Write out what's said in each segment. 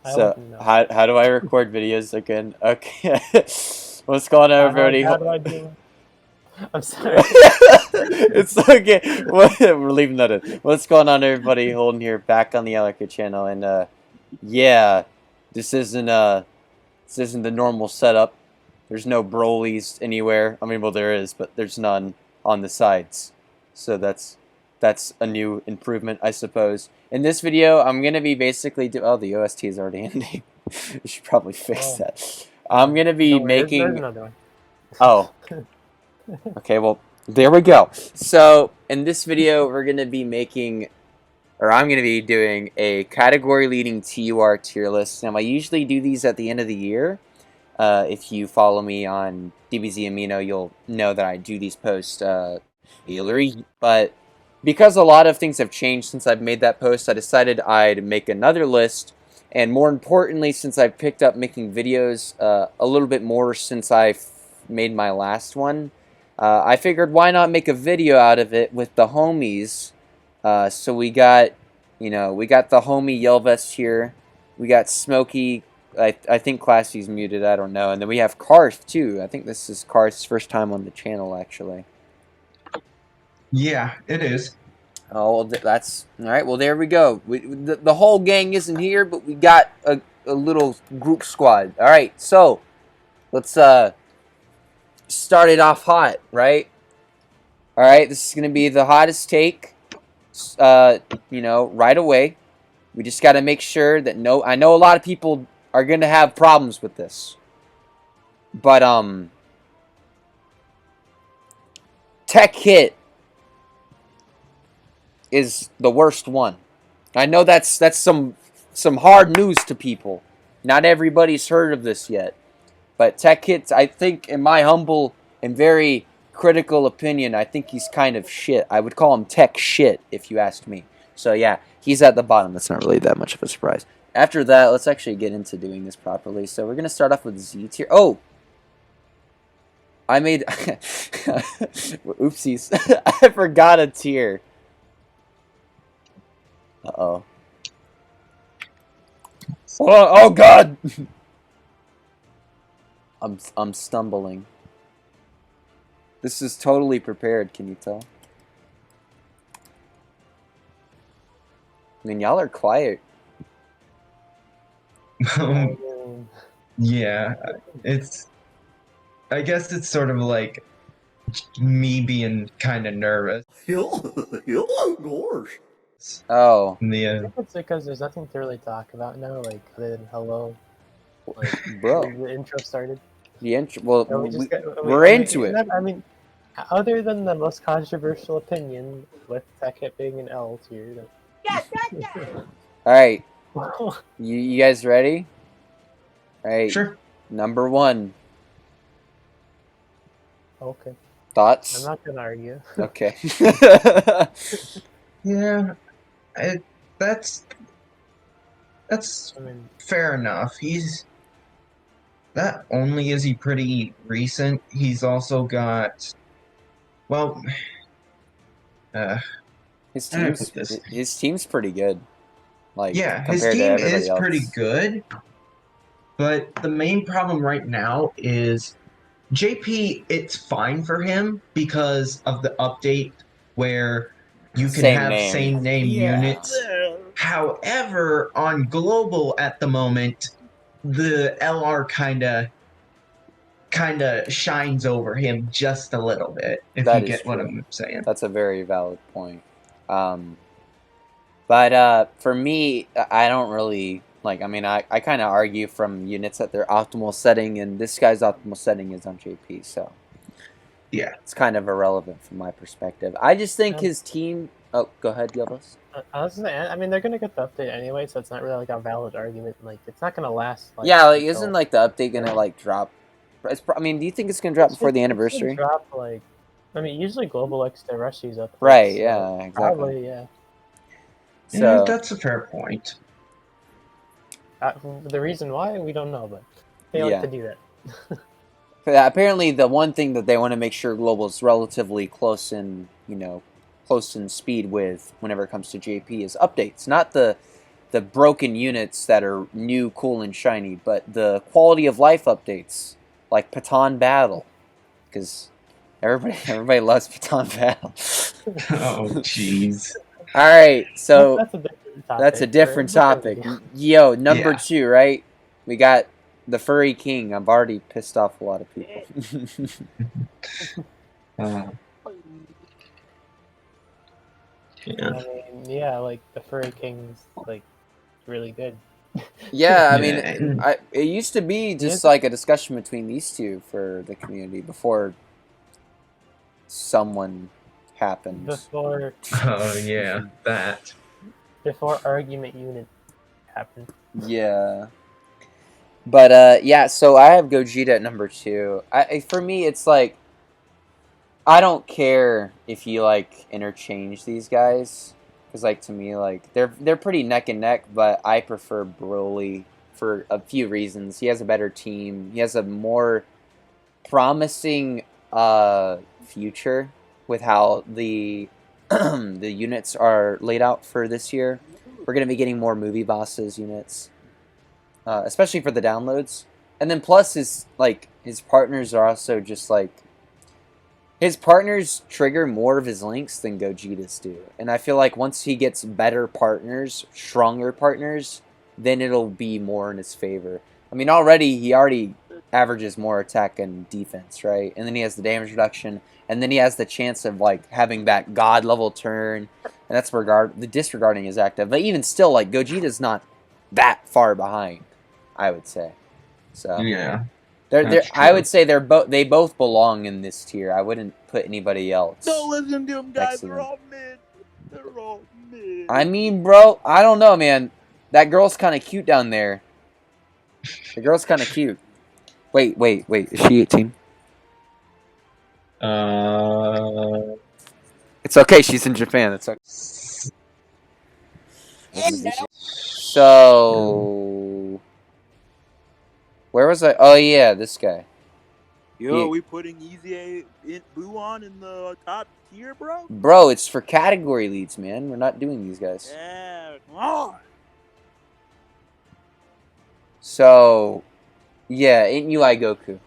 I So wouldn't know. how do I record videos again? Okay. What's going on, everybody? How do I do? I'm sorry. It's okay. We're leaving that in. What's going on, everybody? Holden here, back on the Alikair channel, and yeah, this isn't this isn't the normal setup. There's no Brolys anywhere. I mean, well, there is, but there's none on the sides. So that's a new improvement, I suppose. In this video, I'm gonna be basically oh, the OST is already ending. We should probably fix that. I'm gonna be No, there's making. another one. Oh, okay. Well, there we go. So in this video, we're gonna be making, or I'm gonna be doing a category-leading TUR tier list. Now, I usually do these at the end of the year. If you follow me on DBZ Amino, you'll know that I do these posts yearly. But because a lot of things have changed since I've made that post, I decided I'd make another list. And more importantly, since I've picked up making videos a little bit more since I made my last one, I figured why not make a video out of it with the homies. So we got, we got the homie Yelvest here. We got Smokey. I think Classy's muted. I don't know. And then we have Karth too. I think this is Karth's first time on the channel, actually. Yeah, it is. Oh, well, that's all right. Well, there we go. The whole gang isn't here, but we got a little group squad. All right, so let's start it off hot, right? All right, this is gonna be the hottest take. Right away. We just got to make sure that I know a lot of people are gonna have problems with this, but Tech Hit is the worst one. I know that's some hard news to people. Not everybody's heard of this yet. But Tech Hit, I think, in my humble and very critical opinion, I think he's kind of shit. I would call him tech shit, if you asked me. So yeah, he's at the bottom. That's not really that much of a surprise. After that, let's actually get into doing this properly. So we're going to start off with Z tier. Oh! I made... Oopsies. I forgot a tier. Uh-oh. Oh God! I'm stumbling. This is totally prepared, can you tell? I mean, y'all are quiet. Yeah, I guess it's sort of like me being kind of nervous. Oh. I think it's because there's nothing to really talk about now, like other than hello. Like, bro, the intro started. The intro. Well, we're into it. I mean, other than the most controversial opinion with Tech Hit being an L tier. All right, you guys ready? All right. Sure. Number one. Okay. Thoughts? I'm not gonna argue. Okay. Yeah, that's fair enough. Not only is he pretty recent, he's also got, well, his team's pretty good. Like, yeah, his team is pretty good, but the main problem right now is JP. It's fine for him because of the update where you can have same name units. However, on global at the moment, the LR kind of shines over him just a little bit, if you get what I'm saying. That's a very valid point. But for me, I don't really like. I mean, I kind of argue from units at their optimal setting, and this guy's optimal setting is on JP, so yeah, it's kind of irrelevant from my perspective. I just think his team. Oh, go ahead, Yelvest. I mean, they're gonna get the update anyway, so it's not really like a valid argument. Like, it's not gonna last. Like, yeah, like isn't like the update gonna like drop? I mean, do you think it's gonna drop before the anniversary? Drop like, I mean, usually global likes to rush these up. Right? So yeah. Exactly. Probably. Yeah. So yeah, that's a fair point. The reason why we don't know, but they like to do that. Apparently, the one thing that they want to make sure global is relatively close in, close in speed with whenever it comes to JP is updates, not the the broken units that are new, cool, and shiny, but the quality of life updates, like Dokkan Battle, because everybody loves Dokkan Battle. Oh, jeez. All right, so that's a different topic. that's a different topic. Yo, number 2, right? We got the Furry King. I've already pissed off a lot of people. Yeah. I mean, yeah, like the Furry King's like really good. Yeah, I Yeah, mean, it used to be just like a discussion between these two for the community before someone happened. Before Oh yeah, that. before argument unit happened. Yeah. But yeah, so I have Gogeta at number 2. For me, it's like I don't care if you like interchange these guys, because like to me, like they're pretty neck and neck. But I prefer Broly for a few reasons. He has a better team. He has a more promising future with how the the units are laid out for this year. We're gonna be getting more movie bosses units, especially for the downloads. And then plus his partners are also just like his partners trigger more of his links than Gogeta's do. And I feel like once he gets better partners, stronger partners, then it'll be more in his favor. I mean, he already averages more attack and defense, right? And then he has the damage reduction, and then he has the chance of like having that god level turn, and that's the disregarding is active. But even still, like Gogeta's not that far behind, I would say. So yeah. I would say they both belong in this tier. I wouldn't put anybody else. Don't listen to them guys. They're all mid. They're all mid. I mean, bro, I don't know, man. That girl's kind of cute down there. The girl's kind of cute. Wait. Is she 18? It's okay. She's in Japan. It's okay. So, where was I? Oh yeah, this guy. Yo, we putting Easy Buon in the top tier, bro? Bro, it's for category leads, man. We're not doing these guys. Yeah, come on. So, yeah, ain't UI Goku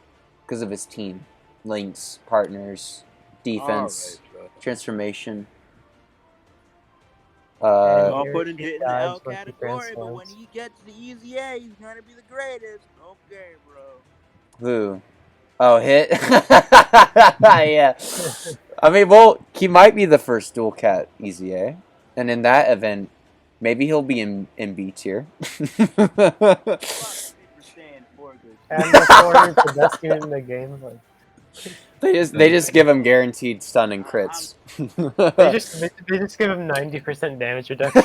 because of his team, links, partners, defense, transformation. I'll put him in the L category, but when he gets the Easy A, he's gonna be the greatest. Okay, bro. Who? Oh, Hit? Yeah. I mean, well, he might be the first dual cat Easy A. And in that event, maybe he'll be in B tier. And before he's the best unit in the game. Like, they just give him guaranteed stun and crits. they just give him 90% damage reduction.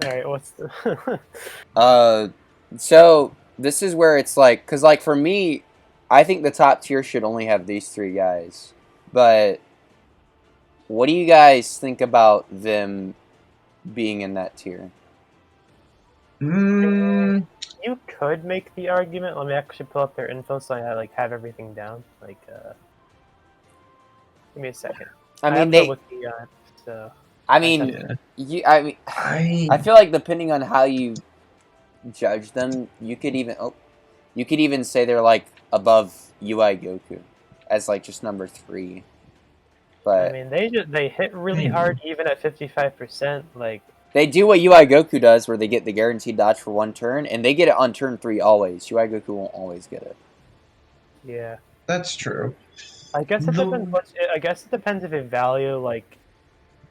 Alright, what's the so this is where it's like, because like for me, I think the top tier should only have these 3 guys. But what do you guys think about them being in that tier? You could make the argument. Let me actually pull up their info so I like have everything down. Like, give me a second. I mean, I feel like depending on how you judge them, you could even say they're like above UI Goku as like just number 3. But I mean, they hit really hard even at 55%. Like they do what UI Goku does, where they get the guaranteed dodge for 1 turn, and they get it on turn 3 always. UI Goku won't always get it. Yeah, that's true. I guess it depends. I guess it depends if you value like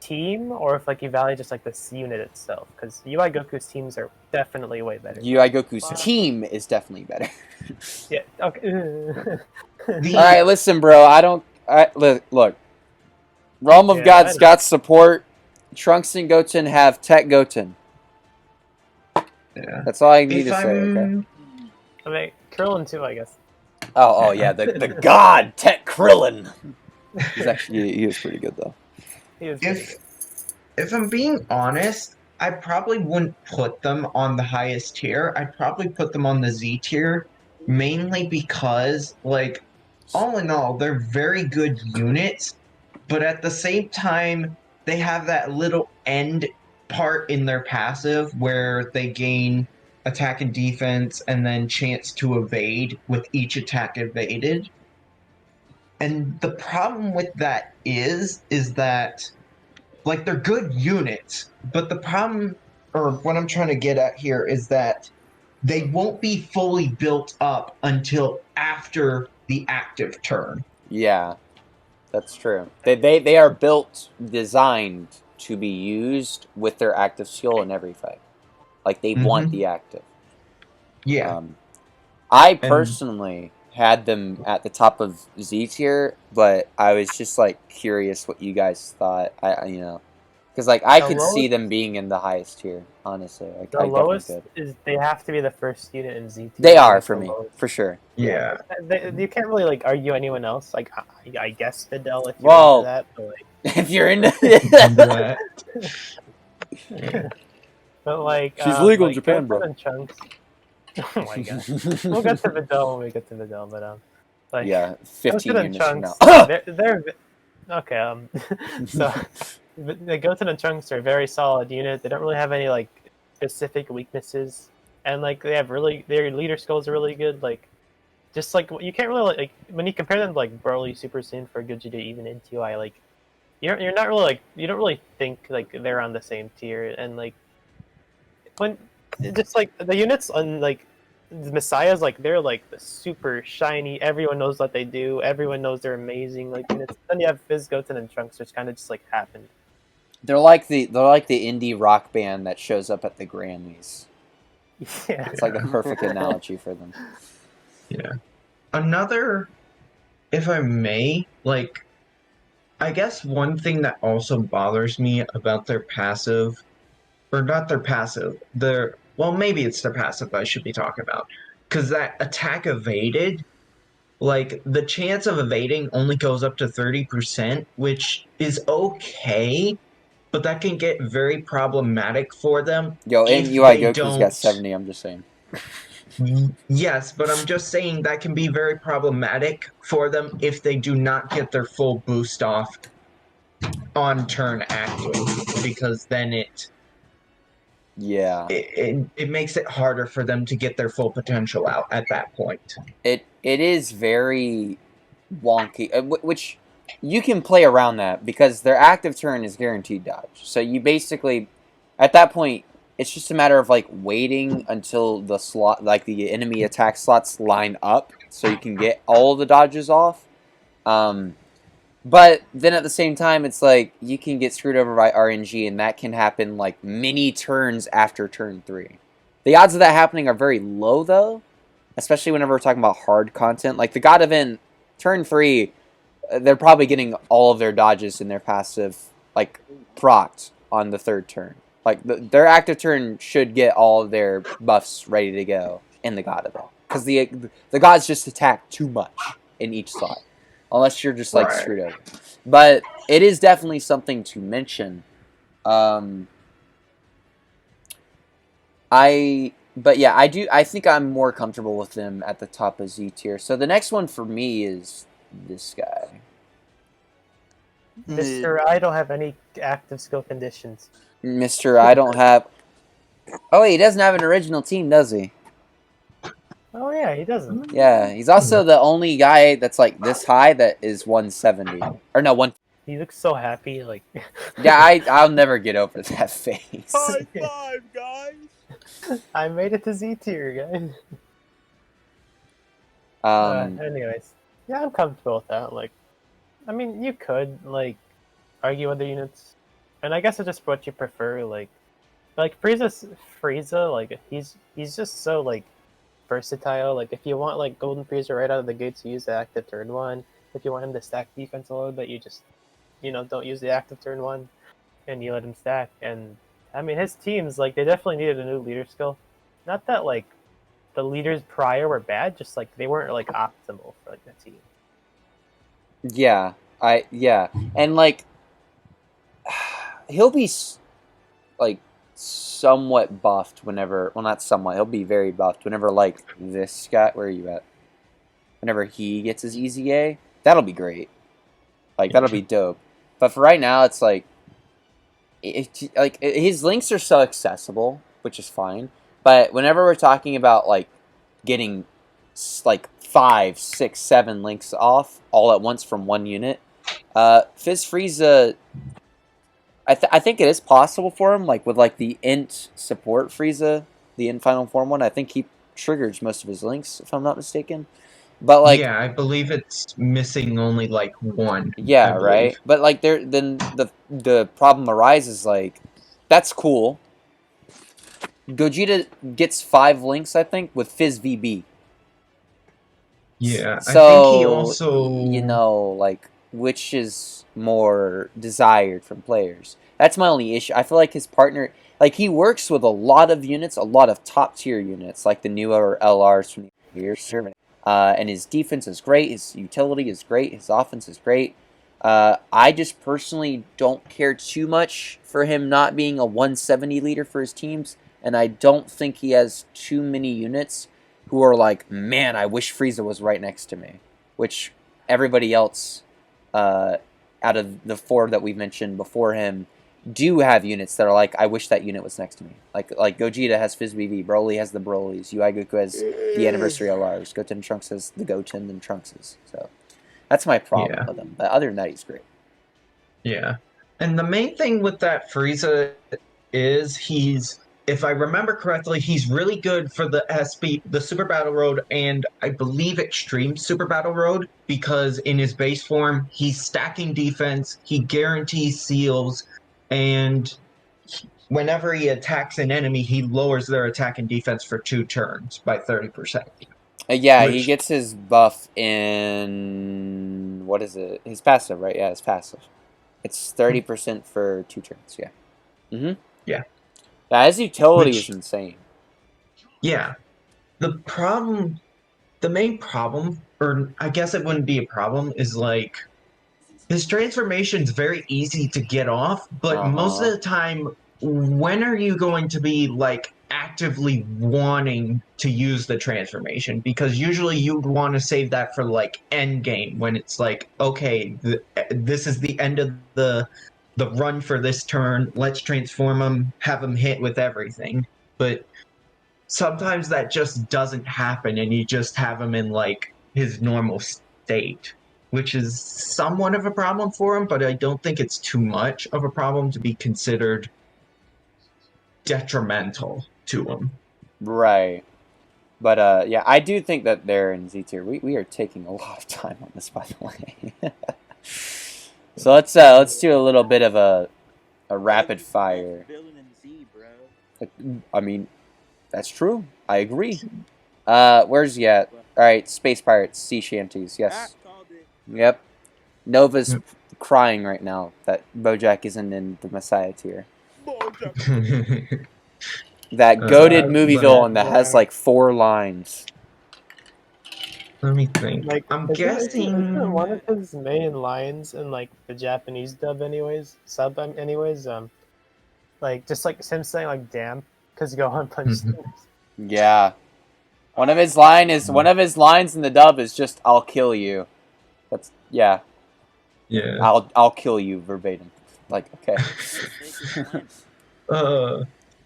team or if like you value just like this unit itself. Because UI Goku's teams are definitely way better. UI Goku's team is definitely better. Yeah. Okay. All right, listen, bro. Look. Realm of God's got support. Trunks and Goten have Tech Goten. Yeah. That's all I need to say, okay? I mean, Krillin too, I guess. Oh yeah, the god Tech Krillin. He was pretty good though. If I'm being honest, I probably wouldn't put them on the highest tier. I'd probably put them on the Z tier, mainly because, like, all in all, they're very good units, but at the same time, they have that little end part in their passive where they gain attack and defense and then chance to evade with each attack evaded. And the problem with that is that, like, they're good units, but the problem, or what I'm trying to get at here, is that they won't be fully built up until after the active turn. Yeah, that's true. They are built, designed to be used with their active skill in every fight. Like, they want the active. Yeah. I personally had them at the top of Z tier, but I was just, like, curious what you guys thought. You know, because, like, I could see them being in the highest tier, honestly. Like, the lowest is they have to be the first unit in Z tier. They are, for me, for sure. Yeah. You can't really, like, argue anyone else. Like, I guess Videl if you're Well, into that. But, like, if you're into that. But, like... She's legal in Japan, bro. Chunks. Oh my god. We'll get to Videl when we get to Videl, but, like... Yeah, 15 units Chunks, from now. they're... Okay, so... The Goten and Chunks are a very solid unit. They don't really have any, like, specific weaknesses. And, like, they have really... Their leader skills are really good, like... Just, like, you can't really, like... When you compare them to, like, Broly, Super Saiyan, for Gogeta, even into I, like... You're not really, like... You don't really think, like, they're on the same tier, and, like... When... Just, like, the units on, like... The Messiahs, like, they're, like, the super shiny, everyone knows what they do, everyone knows they're amazing, like, units. Then you have Fizz, Goten, and Trunks, which kind of just, like, happened. They're like the indie rock band that shows up at the Grammys. Yeah. It's like a perfect analogy for them. Yeah. Another, if I may, like, I guess one thing that also bothers me about their passive, or not their passive, well, maybe it's their passive I should be talking about, because that attack evaded, like, the chance of evading only goes up to 30%, which is okay, but that can get very problematic for them. Yo, and UI Goku's got 70, I'm just saying. Yes, but I'm just saying that can be very problematic for them if they do not get their full boost off on turn active, because then it makes it harder for them to get their full potential out at that point. It is very wonky, which you can play around that because their active turn is guaranteed dodge. So you basically, at that point, it's just a matter of, like, waiting until the slot, like, the enemy attack slots line up so you can get all the dodges off. But then at the same time, it's like you can get screwed over by RNG, and that can happen, like, many turns after turn 3. The odds of that happening are very low, though, especially whenever we're talking about hard content. Like, the God event, turn 3, they're probably getting all of their dodges in their passive, like, procced on the 3rd turn. Like, their active turn should get all of their buffs ready to go in the God event. Because the gods just attack too much in each slot. Unless you're just, like, screwed over. But it is definitely something to mention. But yeah, I think I'm more comfortable with them at the top of Z tier. So the next one for me is this guy. Mr. I don't have any active skill conditions. Mr. I don't have... Oh, wait, he doesn't have an original team, does he? Oh, yeah, he doesn't. Yeah, he's also the only guy that's, like, this high that is 170. Or no, 1... He looks so happy, like... Yeah, I'll never get over that face. High five, guys! I made it to Z tier, guys. Anyways, yeah, I'm comfortable with that. Like, I mean, you could, like, argue other units, and I guess it's just what you prefer. Like Frieza, like, he's just so, like, versatile. Like, if you want, like, Golden Frieza right out of the gates, you use the active turn 1. If you want him to stack defense a little bit, you just, don't use the active turn 1, and you let him stack. And I mean, his teams, like, they definitely needed a new leader skill. Not that, like, the leaders prior were bad, just, like, they weren't, like, optimal for, like, the team. Yeah, and, like, he'll be, like, somewhat buffed whenever, well, not somewhat, he'll be very buffed whenever, like, this guy, where are you at? Whenever he gets his easy A, that'll be great. Like, that'll be dope. But for right now, it's like, like his links are so accessible, which is fine. But whenever we're talking about like getting like 5, 6, 7 links off all at once from one unit, Fizz Frieza, I think it is possible for him, like with like the int support Frieza, the int final form one. I think he triggers most of his links, if I'm not mistaken. But like, yeah, I believe it's missing only like one. yeah, right. But like, then the problem arises, like, that's cool. Gogeta gets 5 links, I think, with Fizz VB. Yeah, so, I think he also, you know, like, which is more desired from players. That's my only issue. I feel like his partner, like, he works with a lot of units, a lot of top tier units, like the newer LRs from the years. And his defense is great, his utility is great, his offense is great. I just personally don't care too much for him not being a 170 leader for his teams, and I don't think he has too many units who are like, man, I wish Frieza was right next to me, which everybody else out of the 4 that we mentioned before him do have units that are like, I wish that unit was next to me. Like Gogeta has Fizz BB, Broly has the Brolys, UI Goku has the Anniversary LRs, Goten Trunks has the Goten and Trunkses. So that's my problem with him. But other than that, he's great. Yeah. And the main thing with that Frieza is he's, if I remember correctly, he's really good for the the Super Battle Road, and I believe Extreme Super Battle Road, because in his base form, he's stacking defense, he guarantees seals, and whenever he attacks an enemy, he lowers their attack and defense for 2 turns by 30%. Yeah, he gets his buff in, what is it? His passive, right? Yeah, his passive. It's 30% for 2 turns, yeah. Mm-hmm. Yeah. Yeah, his utility is insane. Yeah. The main problem, or I guess it wouldn't be a problem, is like, his transformation's very easy to get off, but most of the time, when are you going to be like actively wanting to use the transformation? Because usually you'd want to save that for like end game, when it's like, okay, this is the end of the run for this turn. Let's transform him, have him hit with everything. But sometimes that just doesn't happen, and you just have him in like his normal state, which is somewhat of a problem for him, but I don't think it's too much of a problem to be considered detrimental to him. Right. But yeah, I do think that they're in Z tier. We are taking a lot of time on this, by the way. So let's do a little bit of a rapid fire. I mean, that's true. I agree. Where's he at? All right, Space Pirates, Sea Shanties. Yes. Yep. Nova's crying right now that Bojack isn't in the Messiah tier. That goated movie villain that has like 4 lines. Let me think. Like, I'm guessing isn't one of his main lines in like the Japanese dub, anyways. Like just like him saying like "damn" because Gohan punched him. Yeah. One of his lines in the dub is just "I'll kill you." That's yeah. I'll kill you verbatim. Like, okay.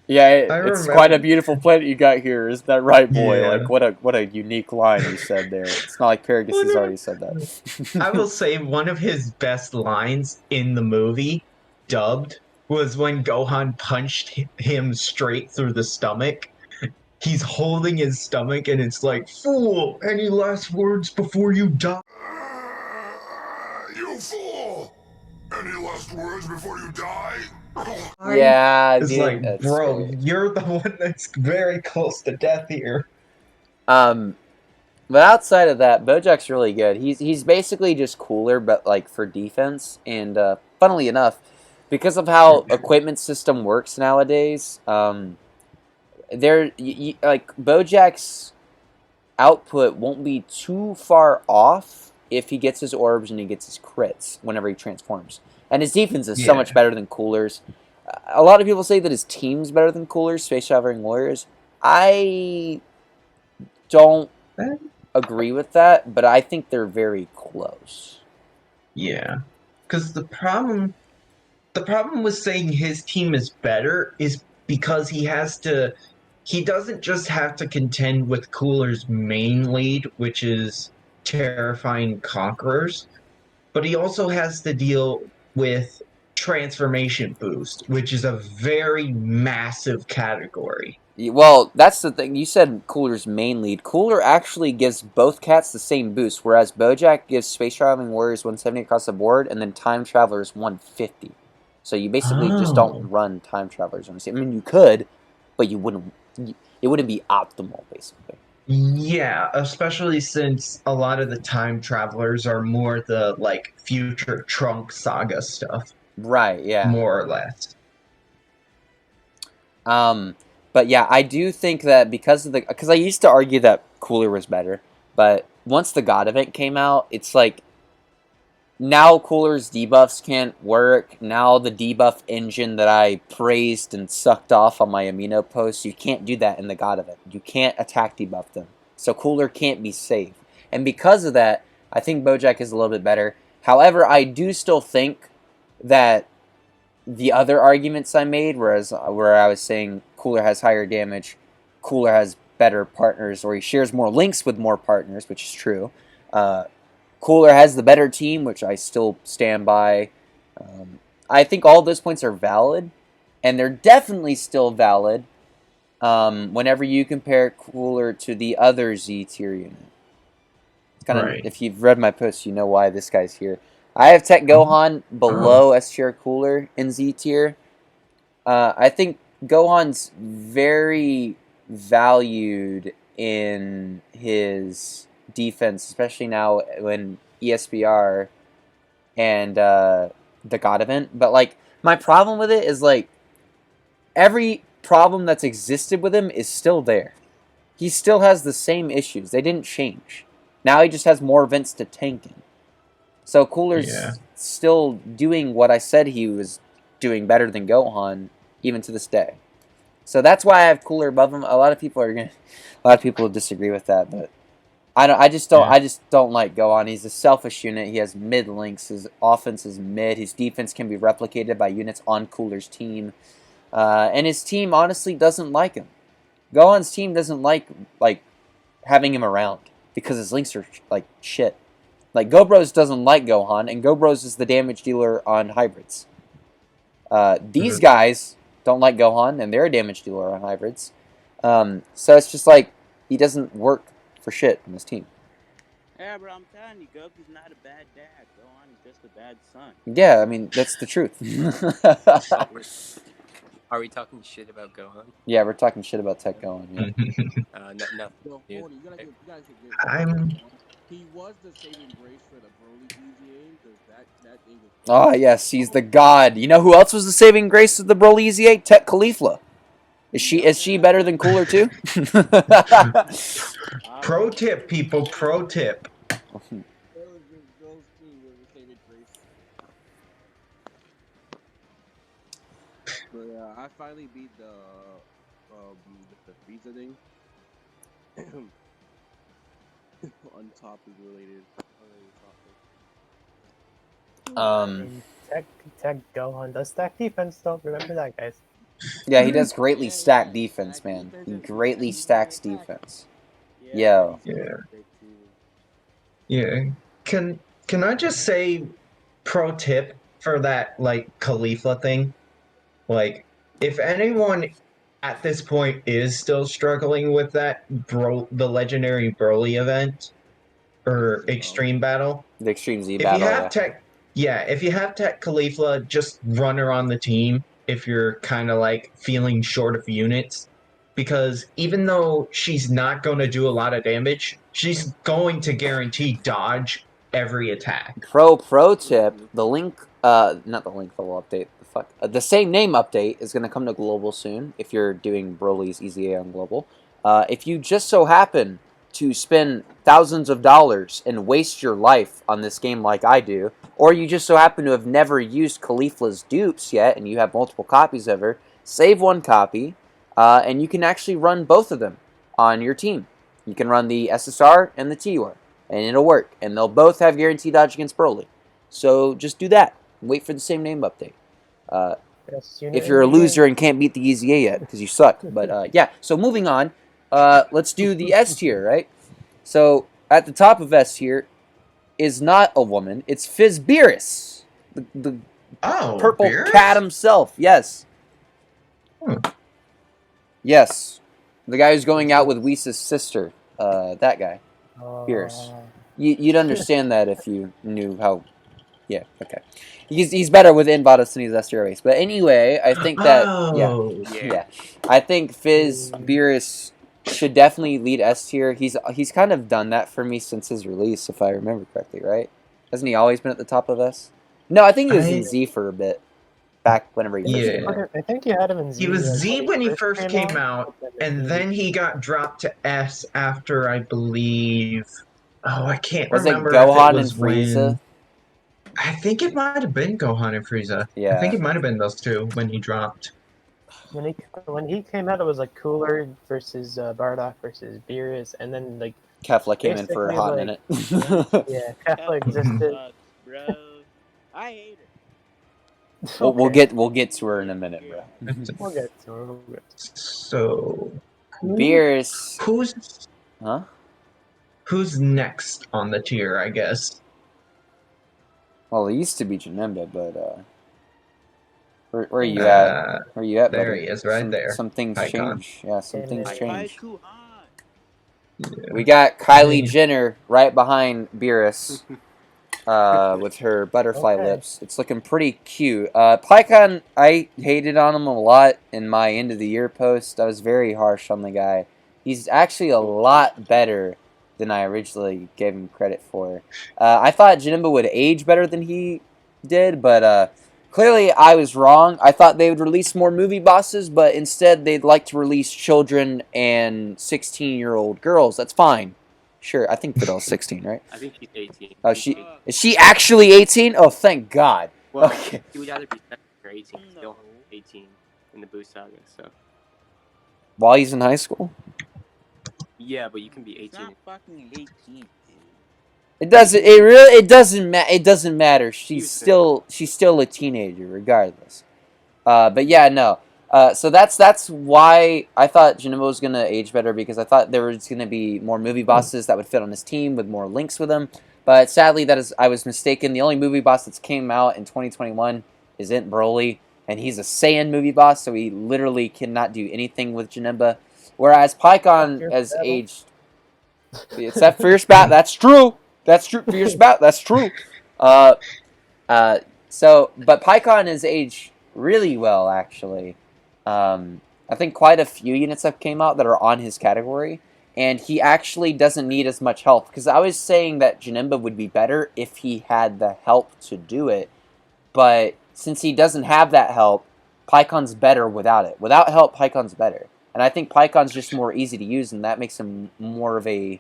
Yeah, it's quite a beautiful planet you got here. Isn't that right, boy? Yeah. Like, what a unique line he said there. It's not like Paragus has already said that. I will say one of his best lines in the movie, dubbed, was when Gohan punched him straight through the stomach. He's holding his stomach, and it's like, "Fool! Any last words before you die?" You fool! Any last words before you die? Yeah, it's dude, like, bro, you're the one that's very close to death here. But outside of that, Bojack's really good. He's basically just cooler, but like for defense. And funnily enough, because of how equipment system works nowadays, like Bojack's output won't be too far off if he gets his orbs and he gets his crits whenever he transforms. And his defense is so much better than Cooler's. A lot of people say that his team's better than Cooler's, Space Traveling Warriors. I don't agree with that, but I think they're very close. Yeah. Because the problem the problem with saying his team is better is because he doesn't just have to contend with Cooler's main lead, which is terrifying conquerors, but he also has to deal with transformation boost, which is a very massive category. Well, that's the thing. You said Cooler's main lead. Cooler actually gives both cats the same boost, whereas Bojack gives Space Traveling Warriors 170 across the board, and then Time Travelers 150. So you basically just don't run Time Travelers on the same. I mean, you could, but you wouldn't. It wouldn't be optimal, basically. Yeah, especially since a lot of the Time Travelers are more the like future Trunk saga stuff. Right. Yeah. More or less. But yeah, I do think that because I used to argue that Cooler was better, but once the God event came out, it's like now Cooler's debuffs can't work. Now the debuff engine that I praised and sucked off on my amino posts, you can't do that in the God event. You can't attack debuff them. So Cooler can't be safe. And because of that, I think Bojack is a little bit better. However, I do still think that the other arguments I made, where I was saying Cooler has higher damage, Cooler has better partners, or he shares more links with more partners, which is true. Cooler has the better team, which I still stand by. I think all those points are valid, and they're definitely still valid whenever you compare Cooler to the other Z tier unit. It's kind of right. If you've read my posts, you know why this guy's here. I have Tech Gohan below STR Cooler in Z tier. I think Gohan's very valued in his defense, especially now when ESBR and the God event. But like, my problem with it is like every problem that's existed with him is still there. He still has the same issues. They didn't change. Now he just has more events to tank in. So Cooler's still doing what I said he was doing better than Gohan, even to this day. So that's why I have Cooler above him. A lot of people will disagree with that, but I just don't like Gohan. He's a selfish unit. He has mid links. His offense is mid. His defense can be replicated by units on Cooler's team, and his team honestly doesn't like him. Gohan's team doesn't like having him around because his links are like shit. Like, Gobros doesn't like Gohan, and Gobros is the damage dealer on hybrids. These guys don't like Gohan, and they're a damage dealer on hybrids. So it's just like, he doesn't work for shit on his team. Yeah, but I'm telling you, Goku's not a bad dad. Gohan is just a bad son. Yeah, I mean, that's the truth. Are we talking shit about Gohan? Yeah, we're talking shit about Tech Gohan. Yeah. No. He was the saving grace for the Broly EZA because that thing was. Oh yes, he's the god. You know who else was the saving grace of the Broly EZA? Tech Caulifla. Is she better than Cooler too? Pro tip, people. Pro tip. But I finally beat the Frieza thing. On topic related. Tech Gohan does stack defense though. Remember that, guys. Yeah, he does greatly stack defense, man. He greatly stacks defense. Yo. Yeah. Can I just say, pro tip for that like Caulifla thing? Like, if anyone at this point is still struggling with that the legendary Broly event or Extreme Battle, the Extreme Z Battle. If you have Tech Caulifla, just run her on the team if you're kind of like feeling short of units, because even though she's not going to do a lot of damage, she's going to guarantee dodge every attack. Pro tip: the link, not the link level update. The same name update is going to come to Global soon if you're doing Broly's EZA on Global. If you just so happen to spend thousands of dollars and waste your life on this game like I do, or you just so happen to have never used Caulifla's dupes yet and you have multiple copies of her, save one copy, and you can actually run both of them on your team. You can run the SSR and the TUR, and it'll work. And they'll both have guaranteed dodge against Broly. So just do that. Wait for the same name update. Best unit if in you're a the game. loser and can't beat the Easy A yet, because you suck. But yeah, so moving on, let's do the S tier, right? So at the top of S tier is not a woman, it's Fizzbeerus, the purple Beerus? cat himself. Yes. Yes. The guy who's going out with Whisa's sister. That guy. Beerus. You'd understand that if you knew how. Yeah, okay. He's better with Invados than he's STR Ace. But anyway, I think that yeah. I think Fizzbeerus should definitely lead S tier. He's kind of done that for me since his release, if I remember correctly, right? Hasn't he always been at the top of S? No, I think he was in Z for a bit. Back whenever he first came out. I think you had him in Z. He was like, Z when he first came out, and then he got dropped to S after, I believe. Oh, I can't remember. Was it Gohan if it was and Frieza? I think it might have been Gohan and Frieza. Yeah. I think it might have been those two when he dropped. When he came out, it was like Cooler versus Bardock versus Beerus, and then like Kefla came in for a hot minute. Yeah, Kefla existed. Bro, I hate her. We'll get to her in a minute, bro. We'll get to her. So, Beerus. Who's next on the tier? I guess. Well, it used to be Janemba, but where are you at? Where are you at, There buddy? he is, right there. Some things change. Yeah, some things change. Yeah. We got Kylie Jenner right behind Beerus. With her butterfly lips. It's looking pretty cute. PyCon, I hated on him a lot in my end of the year post. I was very harsh on the guy. He's actually a lot better than I originally gave him credit for. I thought Janemba would age better than he did, but clearly I was wrong. I thought they would release more movie bosses, but instead they'd like to release children and 16-year-old girls. That's fine. Sure, I think Videl's 16, right? I think she's 18. Oh, is she actually 18? Oh, thank God. Well, okay. She would either be 17 or 18. Still 18 in the Boost Saga, so. While he's in high school? Yeah, but you can be 18. It's not fucking 18, dude. It doesn't matter. She's still a teenager, regardless. But yeah, no. So that's why I thought Janemba was gonna age better, because I thought there was gonna be more movie bosses that would fit on his team with more links with him. But sadly, I was mistaken. The only movie boss that's came out in 2021 is Int Broly, and he's a Saiyan movie boss, so he literally cannot do anything with Janemba. Whereas PyCon has aged. Except for your spat, that's true. That's true for your spat. That's true. But PyCon has aged really well, actually. I think quite a few units have came out that are on his category, and he actually doesn't need as much help. Because I was saying that Janemba would be better if he had the help to do it, but since he doesn't have that help, PyCon's better without it. Without help, PyCon's better. And I think PyCon's just more easy to use, and that makes him more of a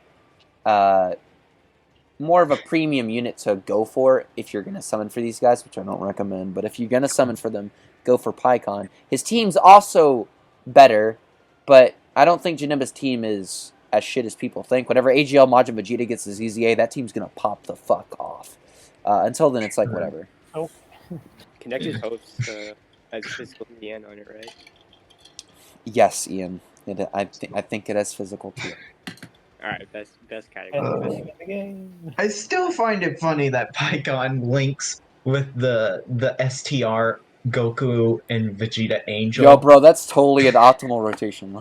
premium unit to go for if you're going to summon for these guys, which I don't recommend. But if you're going to summon for them, go for PyCon. His team's also better, but I don't think Janemba's team is as shit as people think. Whenever AGL Majin Vegeta gets his EZA, that team's going to pop the fuck off. Until then, it's like, whatever. Oh. Connected hosts has physical EN on it, right? Yes, Ian. I think it has physical too. Alright, best category. I still find it funny that PyCon links with the STR Goku and Vegeta Angel. Yo, bro, that's totally an optimal rotation.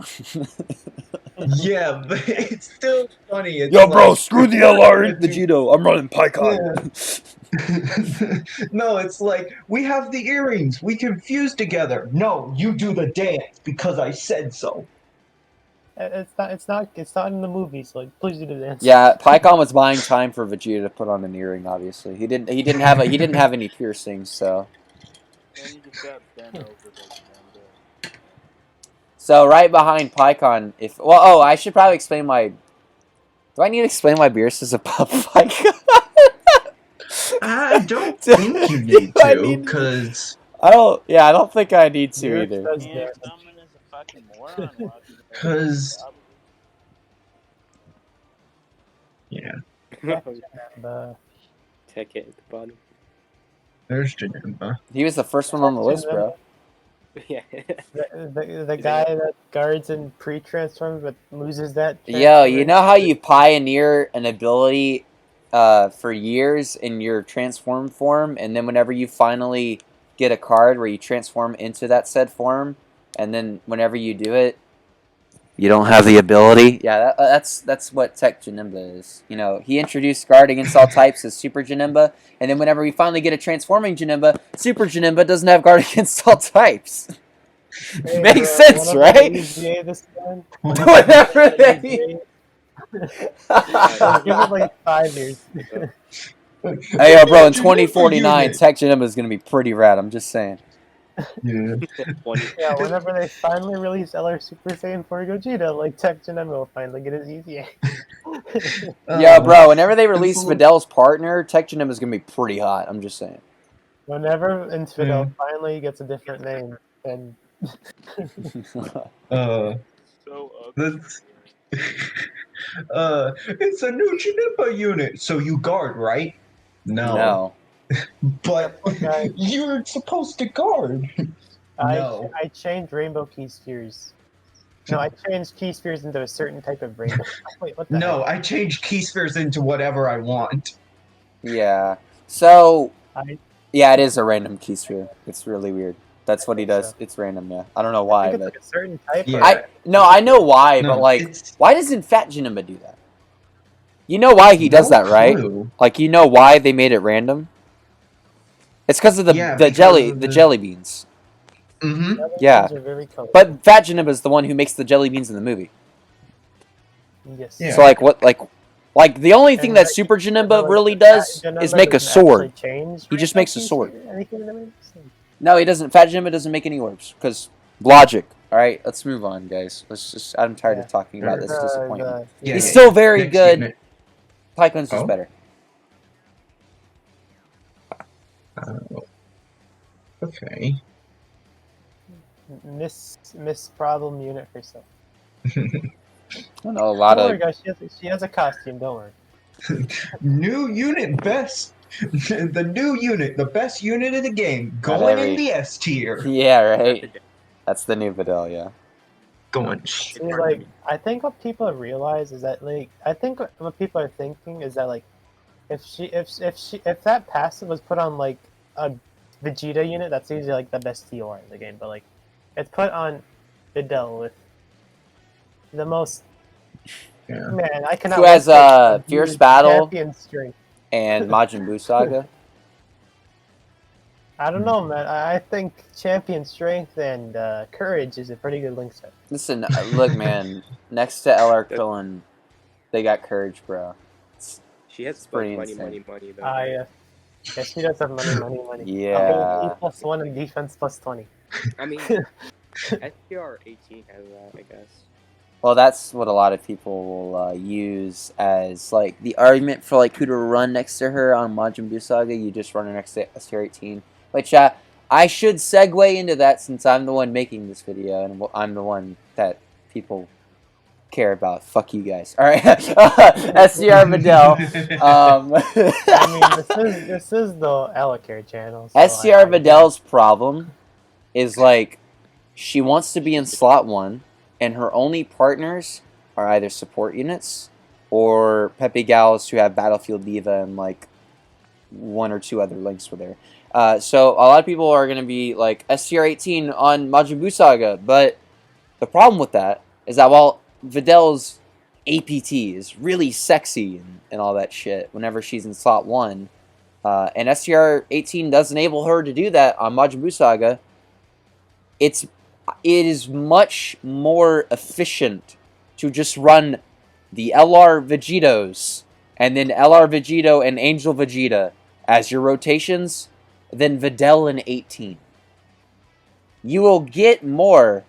Yeah, but it's still funny. It's Yo, bro, screw the LR Vegito. I'm running PyCon. Yeah. No, it's like, we have the earrings. We can fuse together. No, you do the dance because I said so. It's not in the movies. Like, please do the dance. Yeah, PyCon was buying time for Vegeta to put on an earring. Obviously, he didn't have any piercings, so. So right behind PyCon, I should probably explain my. Do I need to explain why Beerus is above PyCon? I don't think you need to, because I don't think I need to either. Because yeah. Tech at the bottom. There's Janemba. He was the first one on the list, bro. Yeah. The guy that guards and pre-transforms but loses that. Yo, you know how you pioneer an ability for years in your transform form, and then whenever you finally get a card where you transform into that said form, and then whenever you do it, you don't have the ability? Yeah, that's what Tech Janemba is. You know, he introduced guard against all types as Super Janemba, and then whenever we finally get a transforming Janemba, Super Janemba doesn't have guard against all types. Hey, Makes sense, right? Whatever they... Give it like 5 years. Hey, yo, bro, in 2049, Tech Janemba is going to be pretty rad, I'm just saying. Yeah. Yeah, whenever they finally release LR Super Saiyan 4 Gogeta, like Tech Janemba will finally get his EZA. Yeah, bro, whenever they release Videl's partner, Tech Janemba is going to be pretty hot, I'm just saying. Whenever Infidel finally gets a different name, and... It's a new Janemba unit, so you guard, right? No. But you're supposed to guard. No. I changed Rainbow Key Spheres. No, I changed Key Spheres into a certain type of rainbow. Wait, what the No, I changed Key Spheres into whatever I want. Yeah. So, yeah, it is a random Key Sphere. It's really weird. That's what he does. So. It's random, yeah. I don't know why, but... Like a certain type. Yeah. I know why, but like, why doesn't Fat Janemba do that? You know why he does that, right? Like, you know why they made it random? It's because of the jelly beans. Mm-hmm. Yeah. But Fat Janemba is the one who makes the jelly beans in the movie. Yes. Yeah. So like what like the only thing that Super Janemba really does is make a sword. He just makes a sword. No, he doesn't. Fat Janemba doesn't make any orbs because logic. All right, let's move on, guys. Let's just. I'm tired of talking about this disappointment. He's still very good. Tycoon's just better. Okay. Miss problem unit herself. I know a lot of. Guys, she has a costume. Don't worry. New unit best. The new unit, the best unit in the game, going in the S tier. Yeah, right. That's the new Videl, yeah. Going. See, like, I think what people realize is that, like, I think what people are thinking is that, like, if that passive was put on like a Vegeta unit, that's usually like the best TUR in the game. But like, it's put on Videl with the most. Yeah. Man, I cannot. Who has Fierce Battle and Majin Buu Saga? I don't know, man. I think Champion Strength and Courage is a pretty good link set. Listen, look, man. Next to LR Krillin, they got Courage, bro. She has money, though. Yeah. Yeah, she does have money. Yeah. +1 and defense +20. I mean, STR 18 has that, I guess. Well, that's what a lot of people will use as, like, the argument for, like, who to run next to her on Majin Buu Saga. You just run her next to STR 18. Which, I should segue into that since I'm the one making this video, and I'm the one that people care about. Fuck you guys. All right, STR Videl. I mean, this is the Alikair channel. So STR Videl's problem is like she wants to be in slot 1, and her only partners are either support units or Pepe Gals who have Battlefield Diva and like 1 or 2 other links with her. So a lot of people are going to be like STR 18 on Majin Buu Saga, but the problem with that is that while Videl's APT is really sexy and all that shit whenever she's in slot 1, and STR 18 does enable her to do that on Majin Buu Saga, it is much more efficient to just run the LR Vegetos and then LR Vegeto and Angel Vegeta as your rotations than Videl in 18. You will get more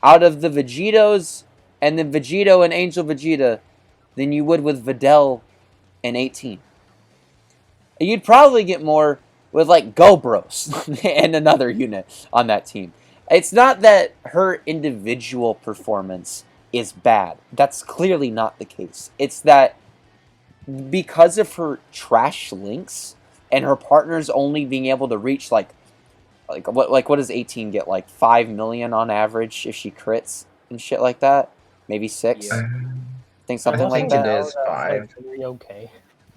out of the Vegetos and then Vegeto and Angel Vegeta than you would with Videl in 18. You'd probably get more with like Gobros and another unit on that team. It's not that her individual performance is bad. That's clearly not the case. It's that because of her trash links, and her partner's only being able to reach what does 18 get, like 5 million on average if she crits and shit like that? Maybe 6. Yeah. I think something I think like that. it is 5. Like, really okay.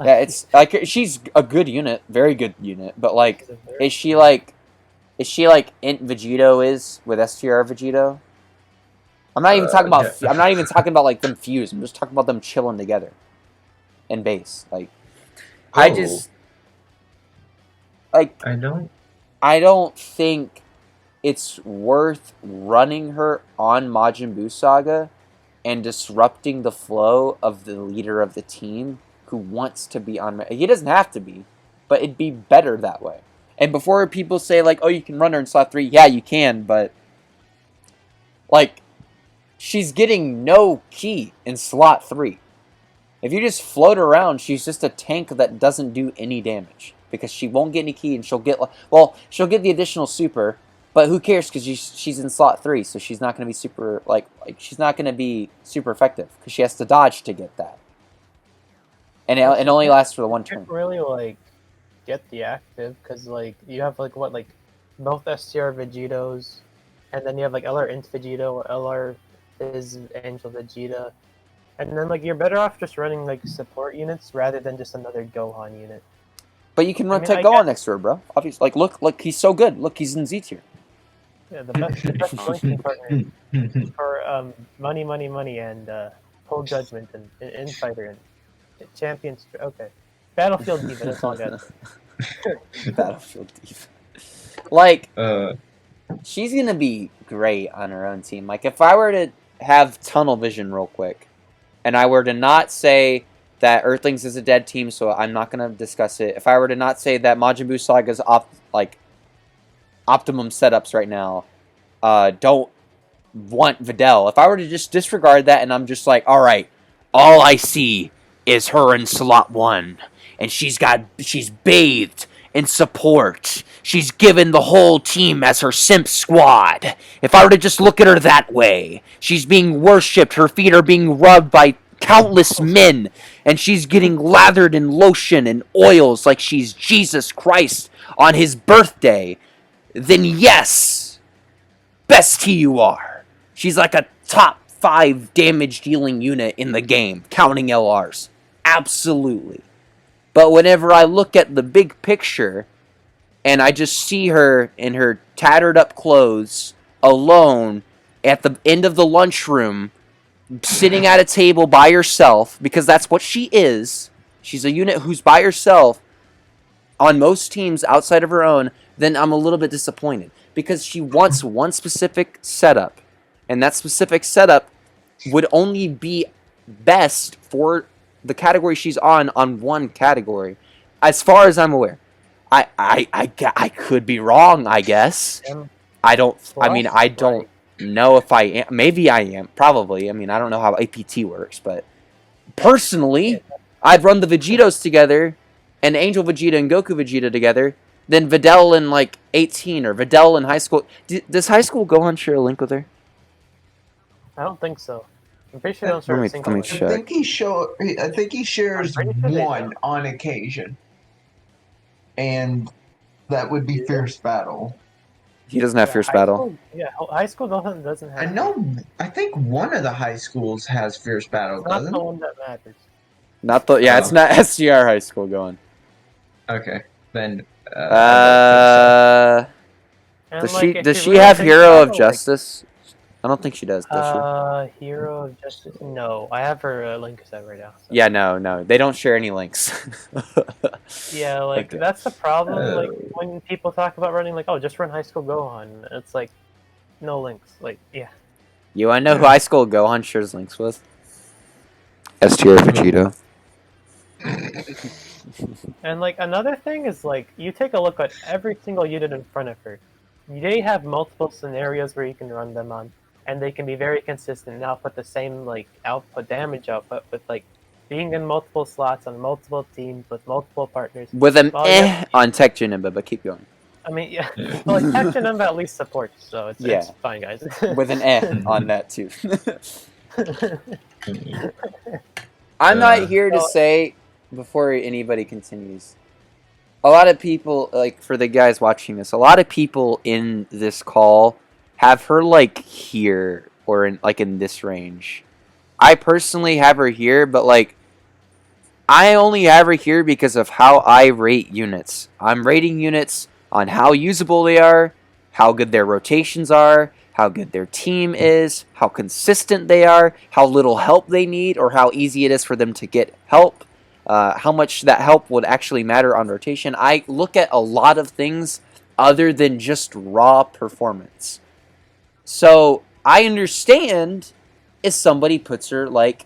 Yeah, it's like she's a good unit, very good unit, but like is she like Int Vegito is with STR Vegito? I'm not even talking about I'm not even talking about like them fused. I'm just talking about them chilling together in base. Like I just like I don't think it's worth running her on Majin Buu Saga and disrupting the flow of the leader of the team who wants to be on. He doesn't have to be, but it'd be better that way. And before people say like, "Oh, you can run her in slot 3," yeah, you can, but like, she's getting no key in slot 3. If you just float around, she's just a tank that doesn't do any damage because she won't get any key, and she'll get she'll get the additional super, but who cares because she's in slot 3, so she's not going to be super like she's not going to be super effective because she has to dodge to get that, and it only lasts for the one turn. Really like get the active because like you have like both STR Vegetos, and then you have like LR Int Vegito, LR Fizz Angel Vegeta. And then, like, you're better off just running, like, support units rather than just another Gohan unit. But you can run Tech Gohan next to her, bro. Obviously, like, look, he's so good. Look, he's in Z tier. Yeah, the best linking partner for money, and Full Judgment, and Infighter, and Champions. Okay. Battlefield Diva, that's all good. Battlefield Diva. Like, she's going to be great on her own team. Like, if I were to have tunnel vision real quick, and I were to not say that Earthlings is a dead team, so I'm not going to discuss it. If I were to not say that Majin Buu Saga's optimum setups right now don't want Videl, if I were to just disregard that and I'm just like, all right, all I see is her in slot 1, and she's bathed in support. She's given the whole team as her simp squad. If I were to just look at her that way, she's being worshipped, her feet are being rubbed by countless men, and she's getting lathered in lotion and oils like she's Jesus Christ on his birthday, then yes, best TUR. She's like a top 5 damage dealing unit in the game, counting LRs. Absolutely. But whenever I look at the big picture, and I just see her in her tattered up clothes, alone, at the end of the lunchroom, sitting at a table by herself, because that's what she is. She's a unit who's by herself on most teams outside of her own, then I'm a little bit disappointed. Because she wants one specific setup, and that specific setup would only be best for the category she's on one category, as far as I'm aware. I could be wrong, I guess. I don't know if I am. Maybe I am. Probably. I mean, I don't know how APT works, but personally, I'd run the Vegetos together, and Angel Vegeta and Goku Vegeta together, then Videl in like 18 or Videl in high school. Does high school Gohan share a link with her? I don't think so. I'm pretty sure they don't share a single link. I think he shares one on occasion. And that would be Fierce Battle. He doesn't have Fierce Battle. High school doesn't have. I know. I think one of the high schools has Fierce Battle. Not the one that matters. Not the it's not STR high school going. Okay, then. Does she have Hero of Justice? I don't think she does she? Hero of Justice? No, I have her link set right now. So. Yeah, no, they don't share any links. Yeah, like that's the problem. Like when people talk about running, like, oh, just run High School Gohan. It's like no links. Like, yeah. You wanna know who High School Gohan shares links with? STR Vegeta. And like another thing is like you take a look at every single unit in front of her. They have multiple scenarios where you can run them on, and they can be very consistent and output the same like damage output with like being in multiple slots on multiple teams with multiple partners. With an on Tech Janemba, but keep going. I mean, yeah, well, like Tech Janemba at least supports, so it's fine, guys. With an on that too. I'm not here to say, before anybody continues, a lot of people, like, for the guys watching this, a lot of people in this call have her, like, here, or in this range. I personally have her here, but, like, I only have her here because of how I rate units. I'm rating units on how usable they are, how good their rotations are, how good their team is, how consistent they are, how little help they need, or how easy it is for them to get help. How much that help would actually matter on rotation. I look at a lot of things other than just raw performance. So I understand if somebody puts her like,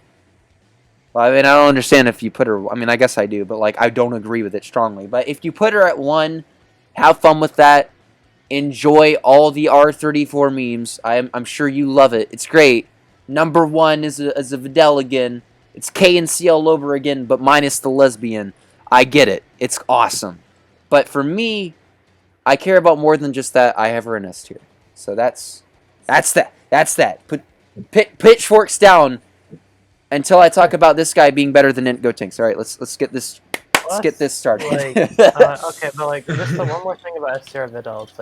well, I mean, I don't understand if you put her, I mean, I guess I do, but like I don't agree with it strongly. But if you put her at 1, have fun with that. Enjoy all the R34 memes. I'm sure you love it. It's great. Number 1 is a Videl again. It's K and C all over again, but minus the lesbian. I get it. It's awesome. But for me, I care about more than just that. I have her in S tier. So that's that. Put pitchforks down until I talk about this guy being better than Gotenks. All right, let's get this. Let's get this started. Like, okay, but like just the one more thing about STR Videl, it's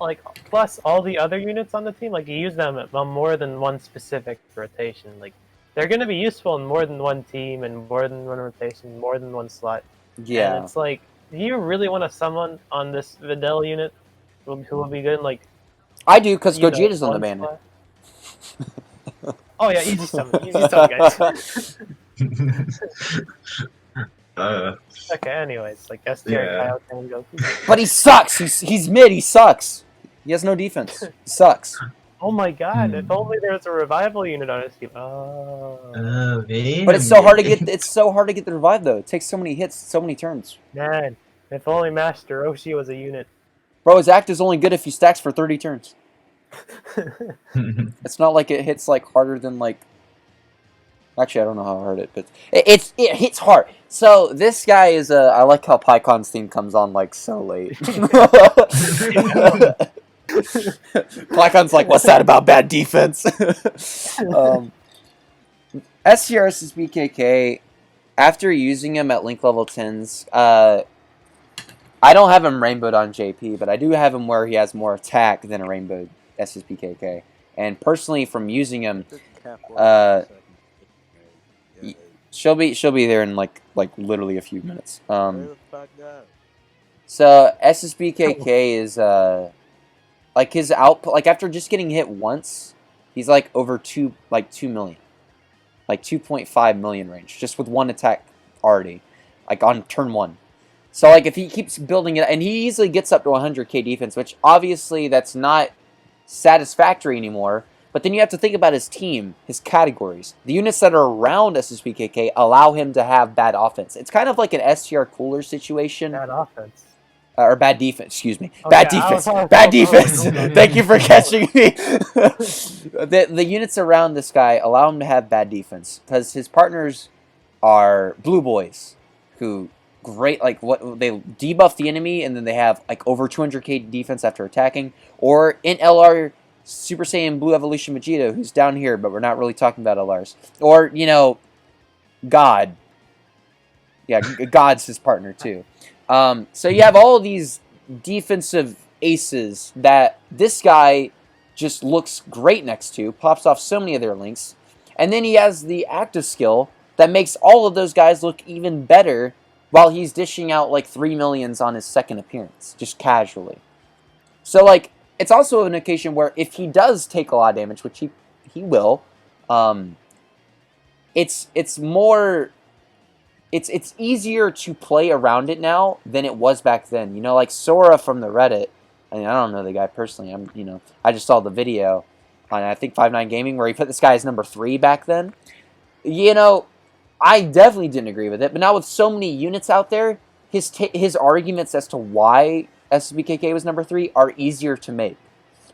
like plus all the other units on the team, like you use them on more than one specific rotation. Like they're gonna be useful in more than one team and more than one rotation, more than one slot. Yeah. And it's like, do you really want to summon on this Videl unit who will be good in like? I do, because Gogeta's on the bandit. Oh yeah, easy summon, guys. Okay, anyways, like STR Kyle can go. But he sucks. He's mid. He sucks. He has no defense. He sucks. Oh my god! If only there was a revival unit on his team. But it's so hard to get. It's so hard to get the revive though. It takes so many hits, so many turns. Man, if only Master Roshi was a unit. Bro, his act is only good if he stacks for 30 turns. It's not like it hits like harder than like. Actually, I don't know how hard it, but it hits hard. So this guy is a. I like how PyCon's theme comes on like so late. PyCon's like, what's that about bad defense? STR's BKK. After using him at link level 10s, I don't have him rainbowed on JP, but I do have him where he has more attack than a rainbowed SSBKK. And personally, from using him, she'll be there in like literally a few minutes. So SSBKK is like his output, like after just getting hit once, he's like over 2 million, like 2.5 million range just with one attack already, like on turn 1. So like if he keeps building it, and he easily gets up to 100k defense, which obviously that's not satisfactory anymore. But then you have to think about his team, his categories. The units that are around SSBKK allow him to have bad offense. It's kind of like an STR Cooler situation. Bad offense. Or bad defense, excuse me. Okay, Bad defense. Bad defense. Thank you for catching me. The units around this guy allow him to have bad defense. Because his partners are blue boys who they debuff the enemy and then they have like over 200k defense after attacking. Or in LR, Super Saiyan Blue Evolution Vegeta, who's down here, but we're not really talking about LRs. Or, you know, God. Yeah, God's his partner too. So you have all of these defensive aces that this guy just looks great next to, pops off so many of their links, and then he has the active skill that makes all of those guys look even better while he's dishing out like 3 millions on his second appearance, just casually. So like, it's also an occasion where if he does take a lot of damage, which he will, it's easier to play around it now than it was back then. You know, like Sora from the Reddit. I mean, I don't know the guy personally. I just saw the video on, I think, 5-9 Gaming where he put this guy as number 3 back then. You know, I definitely didn't agree with it. But now with so many units out there, his arguments as to why SBKK was number 3 are easier to make.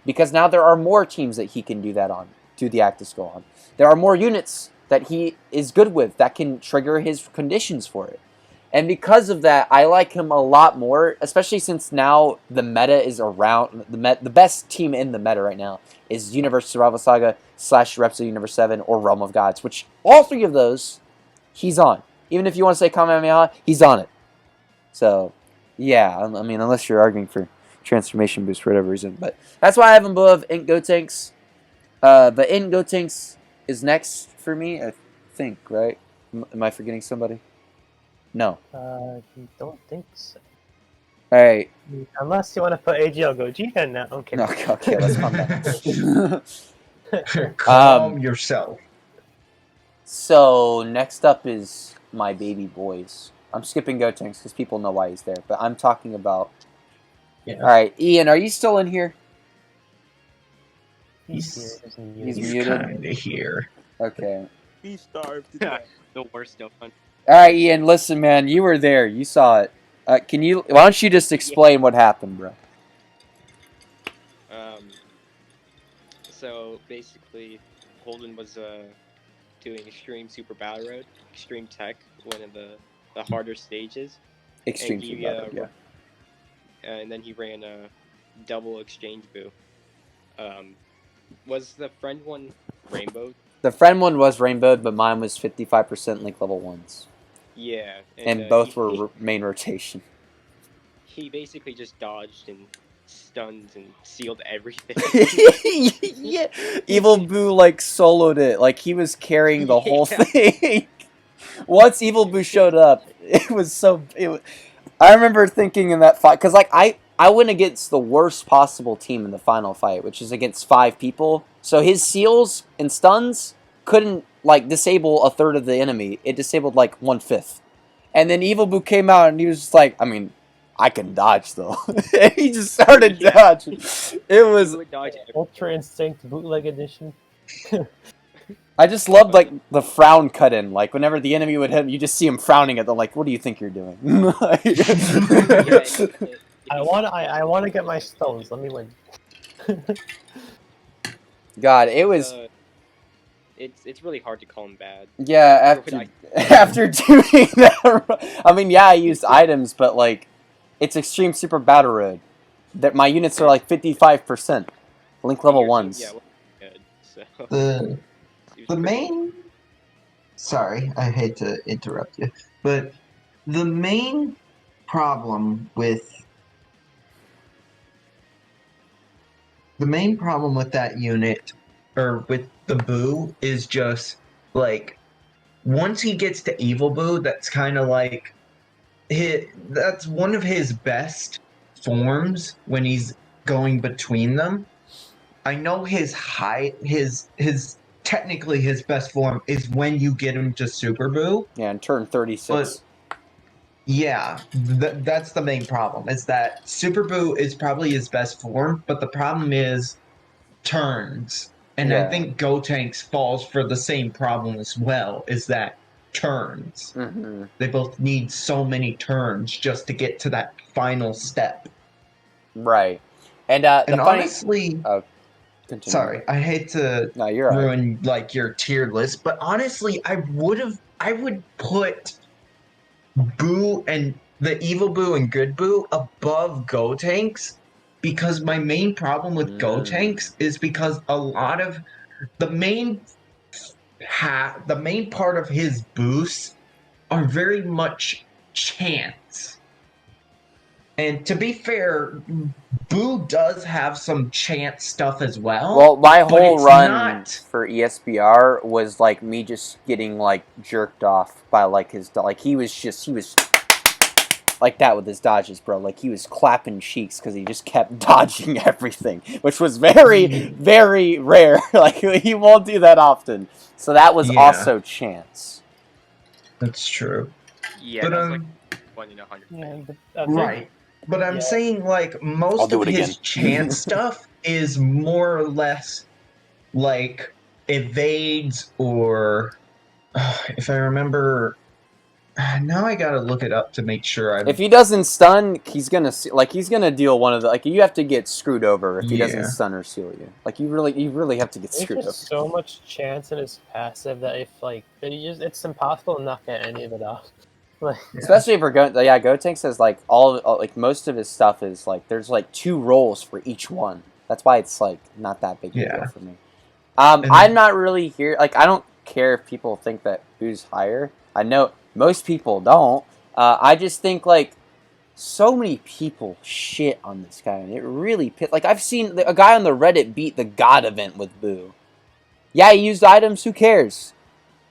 Because now there are more teams that he can do that on, do the active skill on. There are more units that he is good with that can trigger his conditions for it. And because of that, I like him a lot more, especially since now the meta is around, the best team in the meta right now is Universe Survival Saga / Repsol Universe 7 or Realm of Gods, which all 3 of those, he's on. Even if you want to say Kamehameha, he's on it. So, Yeah, I mean, unless you're arguing for transformation boost for whatever reason. But that's why I have him above Int Gotenks. But Int Gotenks is next for me, I think, right? Am I forgetting somebody? No. Don't think so. Alright. Unless you want to put AGL Gogeta now. Okay. Okay, let's calm down. Calm yourself. So, next up is my baby boys. I'm skipping Gotenks because people know why he's there, but I'm talking about... Yeah. Alright, Ian, are you still in here? He's muted. Kinda here. Okay. He starved to death. The worst Dokkan. Alright, Ian, listen, man, you were there. You saw it. Why don't you just explain what happened, bro? So basically, Holden was doing Extreme Super Battle Road, Extreme Tech, one of the harder stages. Extreme and Super he, Battle, yeah. And then he ran a double exchange boo. Was the friend one rainbow? The friend one was rainbowed, but mine was 55% link level 1s. Yeah. And both were main rotation. He basically just dodged and stunned and sealed everything. Yeah, Evil Boo like soloed it, like he was carrying the whole thing. Once Evil Boo showed up, it was so. I remember thinking in that fight because like I went against the worst possible team in the final fight, which is against 5 people. So his seals and stuns couldn't like disable a third of the enemy. It disabled like 1/5. And then Evil Boo came out and he was just like, I mean, I can dodge though. And he just started dodging. It was Ultra Instinct Bootleg Edition. I just loved like the frown cut in. Like whenever the enemy would hit him, you just see him frowning at them. Like, what do you think you're doing? I want to get my stones. Let me win. God, it was. It's really hard to call him bad. Yeah, after doing that, I mean, yeah, I used items, but like, it's Extreme Super Battle Road. That my units are like 55% link level 1s. Yeah, good. So. The main. Sorry, I hate to interrupt you, but the main problem with that unit, or with the Boo, is just like once he gets to Evil Boo, that's kind of like that's one of his best forms when he's going between them. I know his technically his best form is when you get him to Super Boo. Yeah, in turn 36. But yeah, that's the main problem. Is that Super Boo is probably his best form, but the problem is turns. And I think Gotenks falls for the same problem as well, is that turns. Mm-hmm. They both need so many turns just to get to that final step. Right. And honestly... Continue. Sorry, I hate to ruin like your tier list, but honestly, I would put Boo and the Evil Boo and Good Boo above Gotenks, because my main problem with Gotenks is because a lot of the main part of his boosts are very much chance. And to be fair, Boo does have some chance stuff as well. Well, my whole run for ESBR was like me just getting like jerked off by like his he was like that with his dodges, bro. Like he was clapping cheeks because he just kept dodging everything, which was very, very rare. Like he won't do that often. So that was also chance. That's true. Yeah, but, that's like 1 in 100. Right. But I'm saying, like, most of his chance stuff is more or less, like, evades or, if I remember, now I gotta look it up to make sure If he doesn't stun, he's gonna deal one of the, like, you have to get screwed over if he doesn't stun or seal you. Like, you really have to get screwed over. There's just so much chance in his passive that if, like, it's impossible to not get any of it off. Like, especially if we're going, Gotenks says like like most of his stuff is like there's like 2 rolls for each one. That's why it's like not that big a deal for me. I'm not really here. Like I don't care if people think that Boo's higher. I know most people don't. I just think like so many people shit on this guy, and it really like I've seen a guy on the Reddit beat the God event with Boo. Yeah, he used items. Who cares?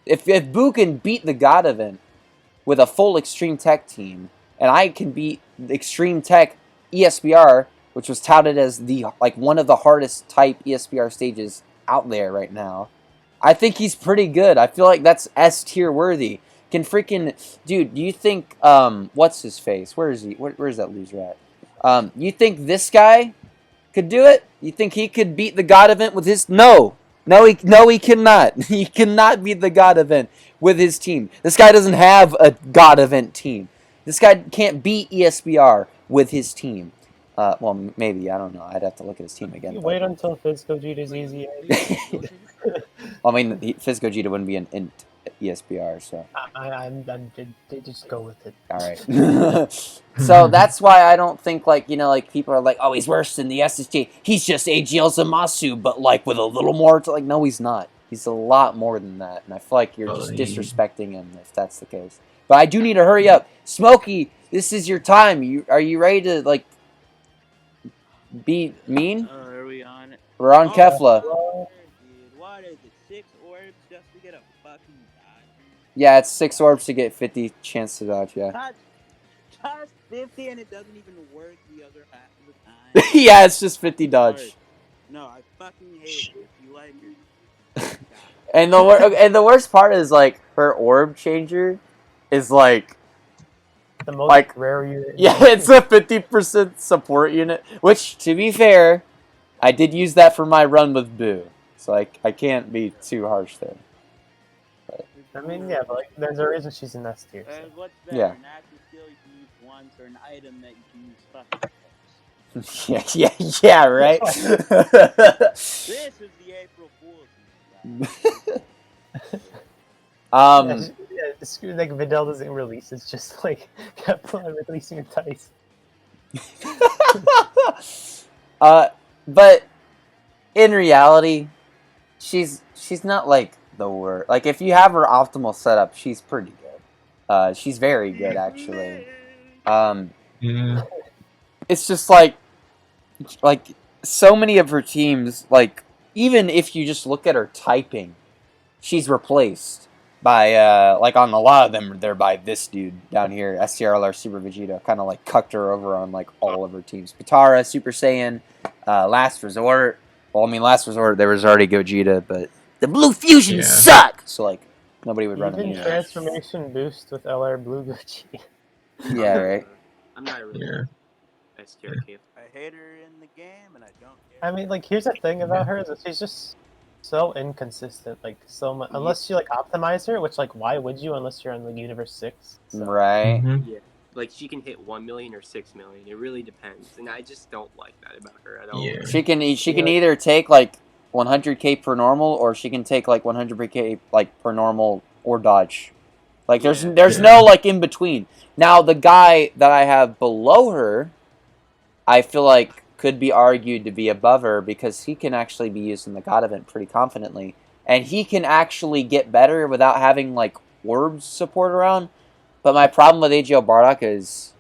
If Boo can beat the God event with a full Extreme Tech team, and I can beat Extreme Tech ESBR, which was touted as the one of the hardest type ESBR stages out there right now, I think he's pretty good. I feel like that's S tier worthy. Can freaking dude? Do you think what's his face? Where is he? Where's that loser at? You think this guy could do it? You think he could beat the God event with his no, he cannot. He cannot beat the God event with his team. This guy doesn't have a God event team. This guy can't beat ESBR with his team. Well, maybe, I don't know. I'd have to look at his team again. Wait until Fizz Gogeta's easy. I mean, Fizz Gogeta wouldn't be an int ESBR, so. They just go with it. All right. So that's why I don't think, like, you know, like, people are like, oh, he's worse than the SSG. He's just AGL Zamasu, but, like, with a little more to, like, no, he's not. He's a lot more than that, and I feel like you're just disrespecting him if that's the case. But I do need to hurry up. Smokey, this is your time. Are you ready to, like, be mean? Are we on it? We're on Kefla. What is it? 6 orbs just to get a fucking dodge? Yeah, it's 6 orbs to get 50 chance to dodge, yeah. Just 50 and it doesn't even work the other half of the time. Yeah, it's just 50 dodge. No, I fucking hate it. If you like it. And the worst part is, like, her orb changer is, like, the most rare unit. Yeah, it's a 50% support unit, which, to be fair, I did use that for my run with Boo, so I can't be too harsh there. But, I mean, yeah, but, like, there's a reason she's in S tier. So. What's better, yeah. an active skill you can use once or an item that you can use fucking yeah, right? This is the April Fool's. Yeah, like Videl doesn't release. It's just like kept on releasing dice. But in reality, she's not like the worst. Like, if you have her optimal setup, she's pretty good. She's very good, actually. It's just like so many of her teams, like, even if you just look at her typing, she's replaced by, like, on a lot of them, they're by this dude down here, STRLR Super Vegeta, kind of, like, cucked her over on, like, all of her teams. Patara, Super Saiyan, Last Resort. Well, I mean, Last Resort, there was already Gogeta, but the Blue Fusions suck! So, like, nobody would run them. Even transformation boost with LR Blue Gogeta. Yeah, right? I'm not really STR kid. I hate her in the game, and I don't care. I mean, like, here's the thing about her, is that she's just so inconsistent, like, so much, unless you, like, optimize her, which, like, why would you unless you're on, like, Universe 6? So. Right. Yeah, like, she can hit 1 million or 6 million, it really depends, and I just don't like that about her at all. Yeah. She can either take, like, 100k per normal, or she can take, like, 100k, like, per normal, or dodge. Like, there's no, like, in between. Now, the guy that I have below her, I feel like could be argued to be above her, because he can actually be used in the God event pretty confidently. And he can actually get better without having, like, orbs support around. But my problem with AGL Bardock is...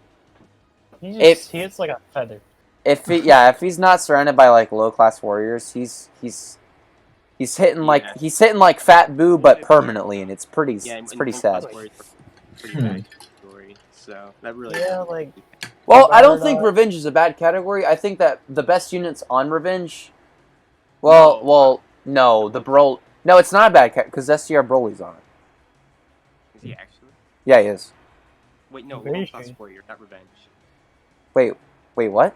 he hits like a feather. If he's not surrounded by, like, low-class warriors, he's hitting like Fat Boo, but permanently, and it's pretty sad. Pretty bad category, so that really like. Well, I don't think Revenge is a bad category. I think that the best units on Revenge. No, the Broly. No, it's not a bad cat because STR Broly's on it. Is he actually? Yeah, he is. Wait, no, Low Class Warrior, not Revenge. Wait, what?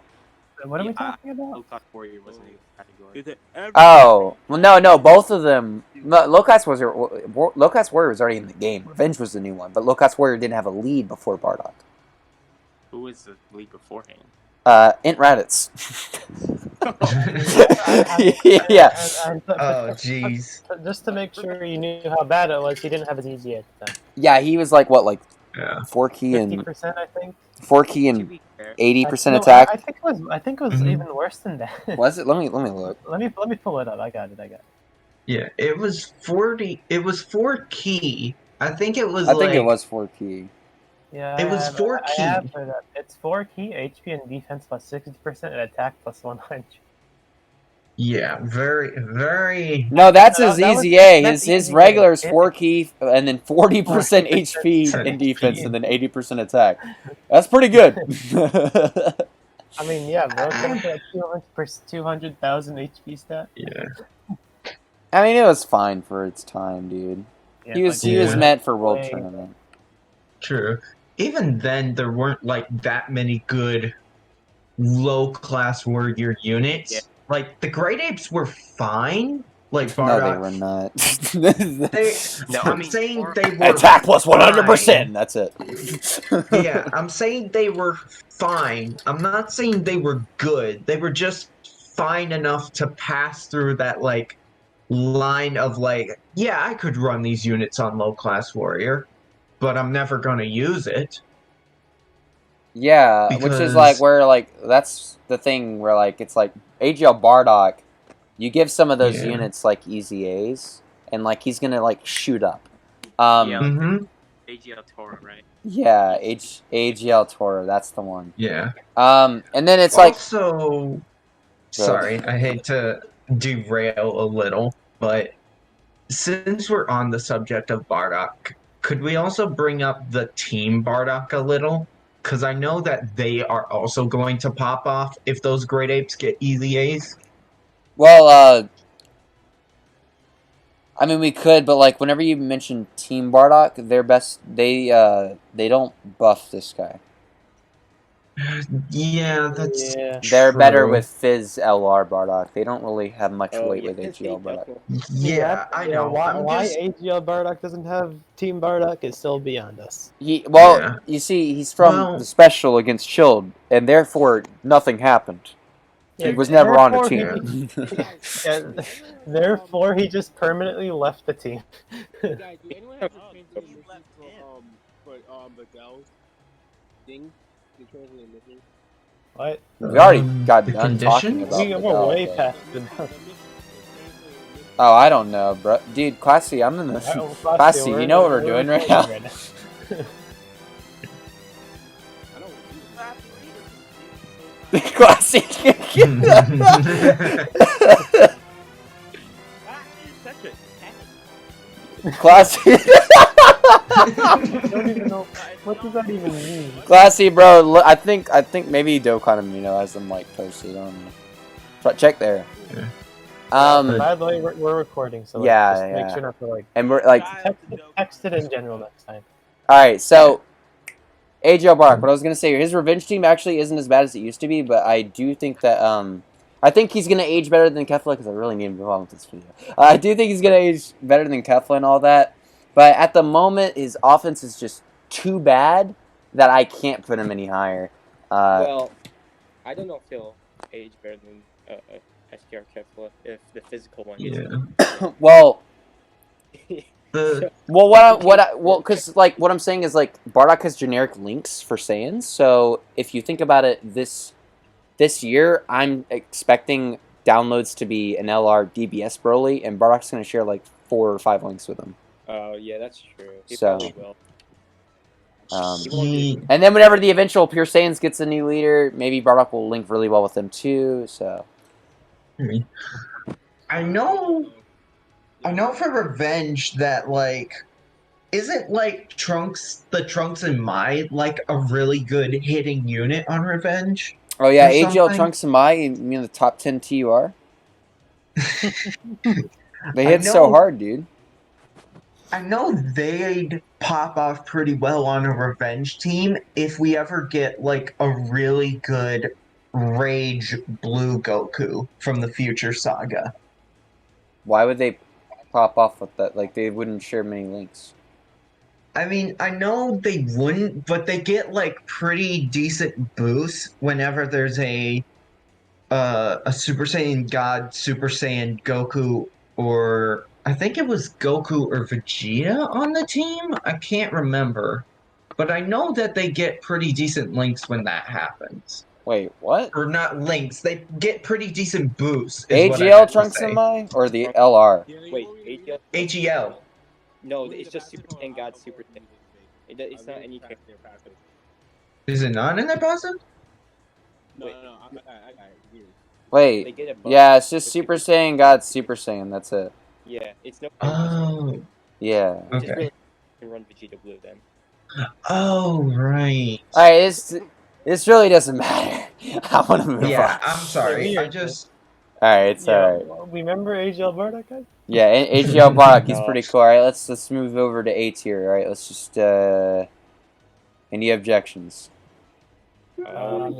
What are we talking about? Low Class Warrior wasn't a category. Oh, well, no, both of them. Low Class Warrior was already in the game. Revenge was the new one, but Low Class Warrior didn't have a lead before Bardock. Who was the lead beforehand? Int Raditz. Yeah. Oh, jeez. Just to make sure you knew how bad it was, he didn't have his easy at the time. Yeah, he was like, what, like 4 key and 50%, I think. 4 key and 80% attack. I think it was even worse than that. Was it? Let me look. Let me pull it up. I got it. Yeah, it was 40. It was 4 key. I think it was. I think it was 4 key. Yeah, It was 4 I have key. heard that. It's 4 key, HP and defense plus 60%, and attack plus 100. Yeah, very. No, that's That, his that was easy A. that's His easy regular is game. 4 key, and then 40% 40% HP in defense, HP. and then 80% attack. That's pretty good. I mean, yeah, bro, come to like 200,000 HP stat. Yeah. I mean, it was fine for its time, dude. Yeah, He was Yeah. meant for World way- Tournament. True. Even then, there weren't like that many good low-class warrior units. Yeah. Like the Great Apes were fine. Like No, Bardock. they were not. No, I'm saying they were Attack plus 100%. fine. That's it. Yeah, I'm saying they were fine. I'm not saying they were good. They were just fine enough to pass through that like line of like, yeah, I could run these units on low-class warrior, but I'm never gonna use it. Yeah, which is like where like that's the thing where like it's like AGL Bardock, you give some of those units like easy A's, and like he's gonna like shoot up. Mm-hmm. AGL TUR, right? Yeah, AGL TUR, that's the one. Yeah. And then it's like Also, sorry, I hate to derail a little, but since we're on the subject of Bardock, could we also bring up the team Bardock a little? Because I know that they are also going to pop off if those Great Apes get easy A's. well, I mean we could, but like whenever you mention Team Bardock, they don't buff this guy. Yeah, that's They're true. better with Fizz LR Bardock. They don't really have much weight with AGL Bardock. Yeah, I know. Why AGL Bardock doesn't have Team Bardock is still beyond us. You see, he's from the special against Chilled, and therefore nothing happened. He was never on a team. Therefore, he just permanently left the team. Guys, do anyone have a for Videl thing? The translating missing? What? We already got the done talking conditions? about We're way Videl, past the. Oh, I don't know, bro. Dude, Classy, I'm in the... Classy, you know what we're doing right now? Classy. Classy. I don't even know. What does that even mean? Classy, bro. Look, I think maybe Dokkan Amino has them like posted on. But check there. Yeah. By the way, we're recording, so like, just make sure not to like. And we're like text it in general next time. All right, so AGL Bark. What I was gonna say, his revenge team actually isn't as bad as it used to be, but I do think that I think he's gonna age better than Kefla because I really need to move on with this video. I do think he's gonna age better than Kefla and all that, but at the moment his offense is just too bad that I can't put him any higher. Well, I don't know if he'll age better than STR Kefla if the physical one gets well. Because like what I'm saying is like Bardock has generic links for Saiyans, so if you think about it, this year I'm expecting downloads to be an LR DBS Broly, and Bardock's gonna share like 4 or 5 links with him. Oh yeah, that's true. He So, probably will. And then whenever the eventual Pure Saiyans gets a new leader, maybe Bardock will link really well with them too. So I know for Revenge that like isn't like the Trunks and Mai like a really good hitting unit on Revenge? Oh yeah, AGL Trunks and Mai, you mean the top 10 TUR? They hit so hard, dude. I know they'd pop off pretty well on a Revenge team if we ever get like a really good Rage Blue Goku from the Future Saga. Why would they pop off with that? Like, they wouldn't share many links. I mean, I know they wouldn't, but they get like pretty decent boosts whenever there's a Super Saiyan God, Super Saiyan Goku, or I think it was Goku or Vegeta on the team. I can't remember, but I know that they get pretty decent links when that happens. Wait, what? Or not links. They get pretty decent boosts. AGL Trunks and Mai or the LR? Wait, AGL? AGL. No, it's just Super Saiyan God, Super Saiyan. It's not any. Is it not in their passive? No, I got it. Wait. They get a buff. Yeah, it's just Super Saiyan God, Super Saiyan. That's it. Yeah, it's no. Oh. Yeah. Which Okay. is really can run Vegeta Blue then. Oh, right. Alright, this really doesn't matter. I want to move on. Yeah, I'm sorry. Yeah, I just. Alright, it's alright. Remember AGL Bardock, guys? Yeah, AGL Block, he's pretty cool. Alright, let's move over to A tier. Alright, let's just any objections? I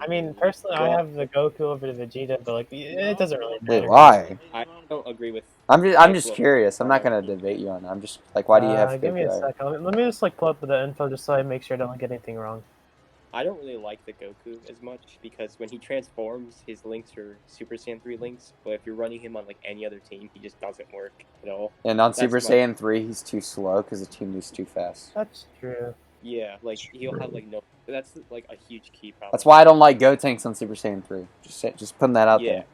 mean, personally, I have the Goku over the Vegeta, but like, it doesn't really matter. Wait, why? I don't agree with. I'm just curious. I'm not gonna debate you on it. I'm just like, why do you have? Give me a second. Let me just like pull up the info just so I make sure I don't get anything wrong. I don't really like the Goku as much because when he transforms, his links are Super Saiyan 3 links, but if you're running him on like any other team, he just doesn't work at all. And on Super Saiyan 3, he's too slow because the team moves too fast. That's true. Yeah, like he'll have like no. That's like a huge key problem. That's why I don't like Gotenks on Super Saiyan 3. Just putting that out there.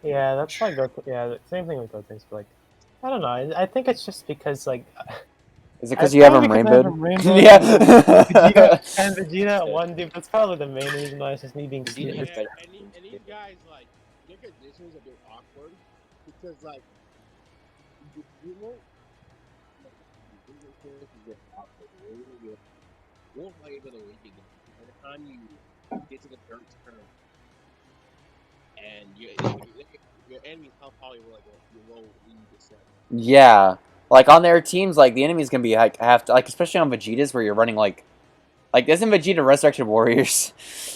Yeah, that's like Goku. Yeah, same thing with Gotenks, but like, I don't know. I think it's just because like. Is it because you have him rainbowed? Yeah. Vegeta and Vegeta at one dude. That's probably the main reason why it's just me being stupid. And these guys, like, their conditions are a bit awkward because, like, you won't. Won't play into the week again. By the time you get to the third turn, and your enemies probably will like a low lead set. Yeah. Like on their teams, like the enemy's gonna be like especially on Vegeta's where you're running like isn't Vegeta Resurrected Warriors?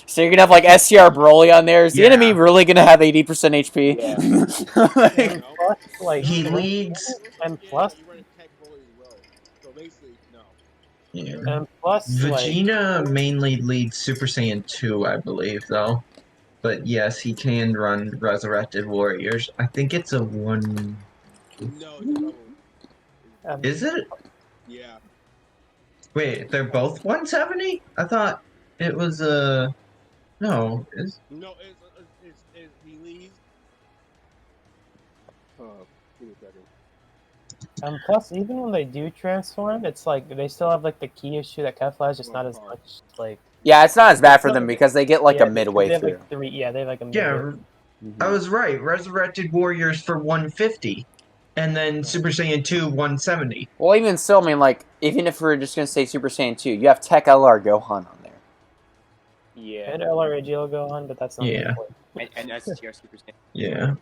So you're gonna have like STR Broly on there. Is the enemy really gonna have 80% HP? Yeah. Like he leads, and plus. Yeah. And plus, Vegeta mainly leads Super Saiyan 2, I believe, though. But yes, he can run Resurrected Warriors. I think it's a 1. No, is it? Yeah. Wait, they're both 170? I thought it was no. No, it's he leads. Give me a second. And plus, even when they do transform, it's like they still have like the key issue that Kefla has, just not as much like. Yeah, it's not as bad for them because they get like a midway they have, through. Like, they have like a midway. Yeah, I was right. Resurrected Warriors for 150, and then Super Saiyan 2 170. Well, even still, I mean, like even if we're just gonna say Super Saiyan 2, you have Tech LR Gohan on there. Yeah. And LR AGL Gohan, but that's not. Yeah. And STR Super Saiyan. Yeah.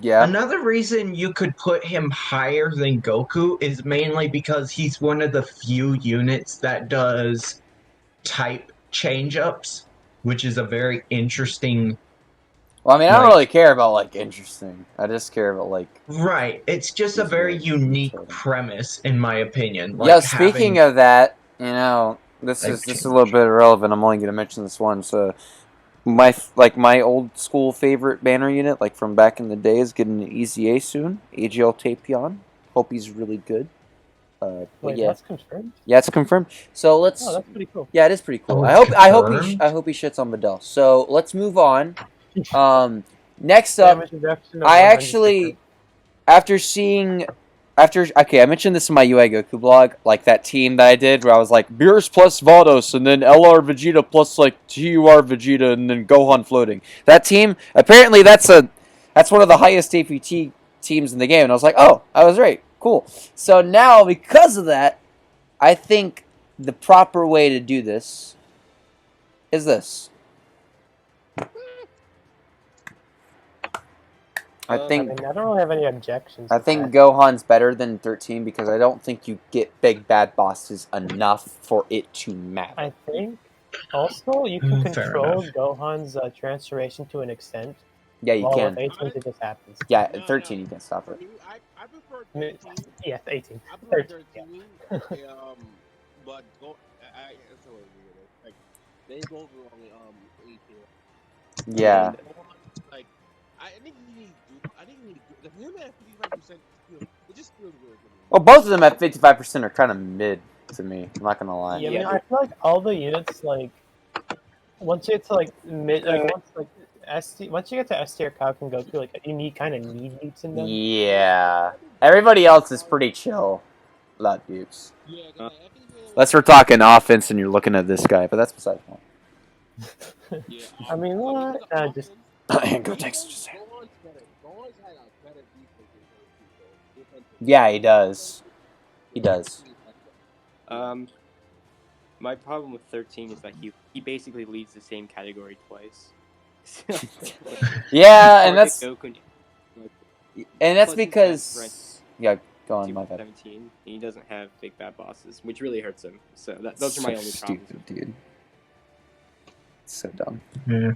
Yeah. Another reason you could put him higher than Goku is mainly because he's one of the few units that does type change-ups, which is a very interesting. Well, I mean, I don't really care about like interesting. I just care about like. Right. It's just a very unique premise, in my opinion. Like, yeah. Speaking of that, you know, this is a little bit irrelevant. I'm only going to mention this one. So, my old school favorite banner unit, like from back in the day, is getting an EZA soon. AGL Tapion. Hope he's really good. Wait, yeah, that's confirmed. Yeah, it's confirmed. So let's. Oh, that's pretty cool. Yeah, it is pretty cool. Oh, I hope he shits on Videl. So let's move on. Next up, I actually, okay, I mentioned this in my UI Goku blog, like that team that I did where I was like Beerus plus Vados and then LR Vegeta plus like TUR Vegeta and then Gohan floating. That team, apparently that's one of the highest APT teams in the game, and I was like, oh, I was right, cool. So now because of that, I think the proper way to do this is this. I don't really have any objections. I think Gohan's better than 13 because I don't think you get big bad bosses enough for it to matter. I think also you can control Gohan's transformation to an extent. Yeah, you can. With 18, it just happens. Yeah, 13 you can stop it. I prefer 13. Yeah, 18. I prefer 13. But like they both were only 18. Yeah. Like I think you need the him at 55%. It just feels weird. Well, both of them at 55% are kind of mid to me. I'm not gonna lie. Yeah, I mean, I feel like all the units like once you get to like mid, like once you get to STR Cow and Goku, like you kind of need units in them. Yeah, everybody else is pretty chill. without dupes. Yeah, Unless we're talking offense and you're looking at this guy, but that's beside the point. yeah, I mean, what? Just And go Texas. Just saying. Gohan's had a better defense than those two, though. Yeah, he does. He does. My problem with 13 is that he basically leads the same category twice. Yeah, and that's Goku, and because yeah, go on, my bad. 17, he doesn't have big bad bosses, which really hurts him. So those are my only stupid, problems. dude. So dumb. Yeah.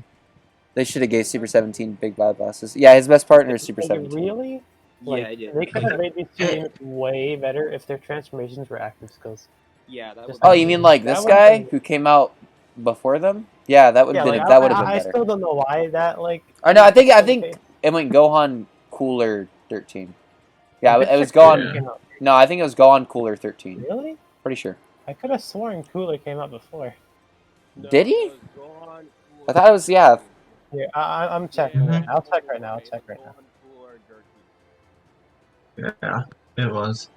They should have gave Super 17 big bad bosses. Yeah, his best partner is Super like, 17. really? Like, Yeah, I did. They could have made these two units way better if their transformations were active skills. Yeah, that would. Oh, you mean like this guy who came out before them? Yeah, that would have been that would have been better. I still don't know why that like. I know. I think it went Gohan Cooler 13. Yeah, it was Gohan. No, I think it was Gohan Cooler 13. Really? Pretty sure. I could have sworn Cooler came out before. Did he? I thought it was Yeah, I'm checking. I'll check right now. Yeah, it was.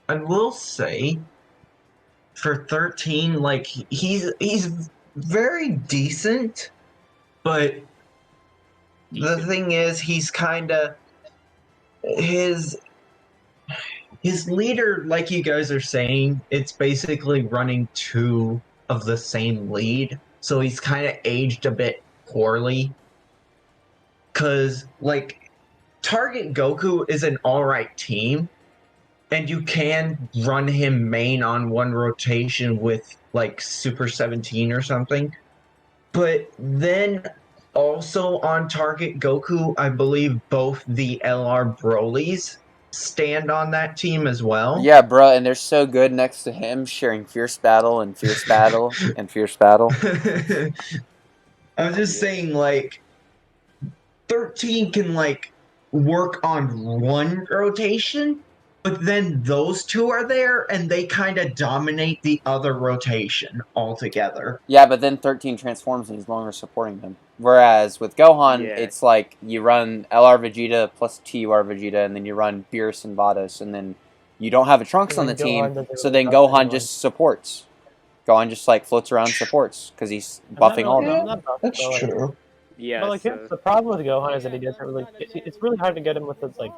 I will say, for 13, like he's very decent, but the thing is, he's kind of his leader, like you guys are saying, it's basically running two of the same lead, so he's kind of aged a bit poorly. Cause like Target Goku is an alright team, and you can run him main on one rotation with like Super 17 or something. But then also on Target Goku, I believe both the LR Brolys stand on that team as well. Yeah, bro, and they're so good next to him, sharing Fierce Battle and Fierce Battle and Fierce Battle. I'm just saying, like, 13 can like work on one rotation, but then those two are there and they kind of dominate the other rotation altogether. Yeah, but then 13 transforms and he's no longer supporting them. Whereas with Gohan, it's like you run LR Vegeta plus TUR Vegeta, and then you run Beerus and Vados, and then you don't have a Trunks on the team, so then Gohan just supports. Gohan just like floats around and supports because he's buffing all of them. That's true. Yeah. But like the problem with Gohan is that he doesn't really. It's really hard to get him with his like.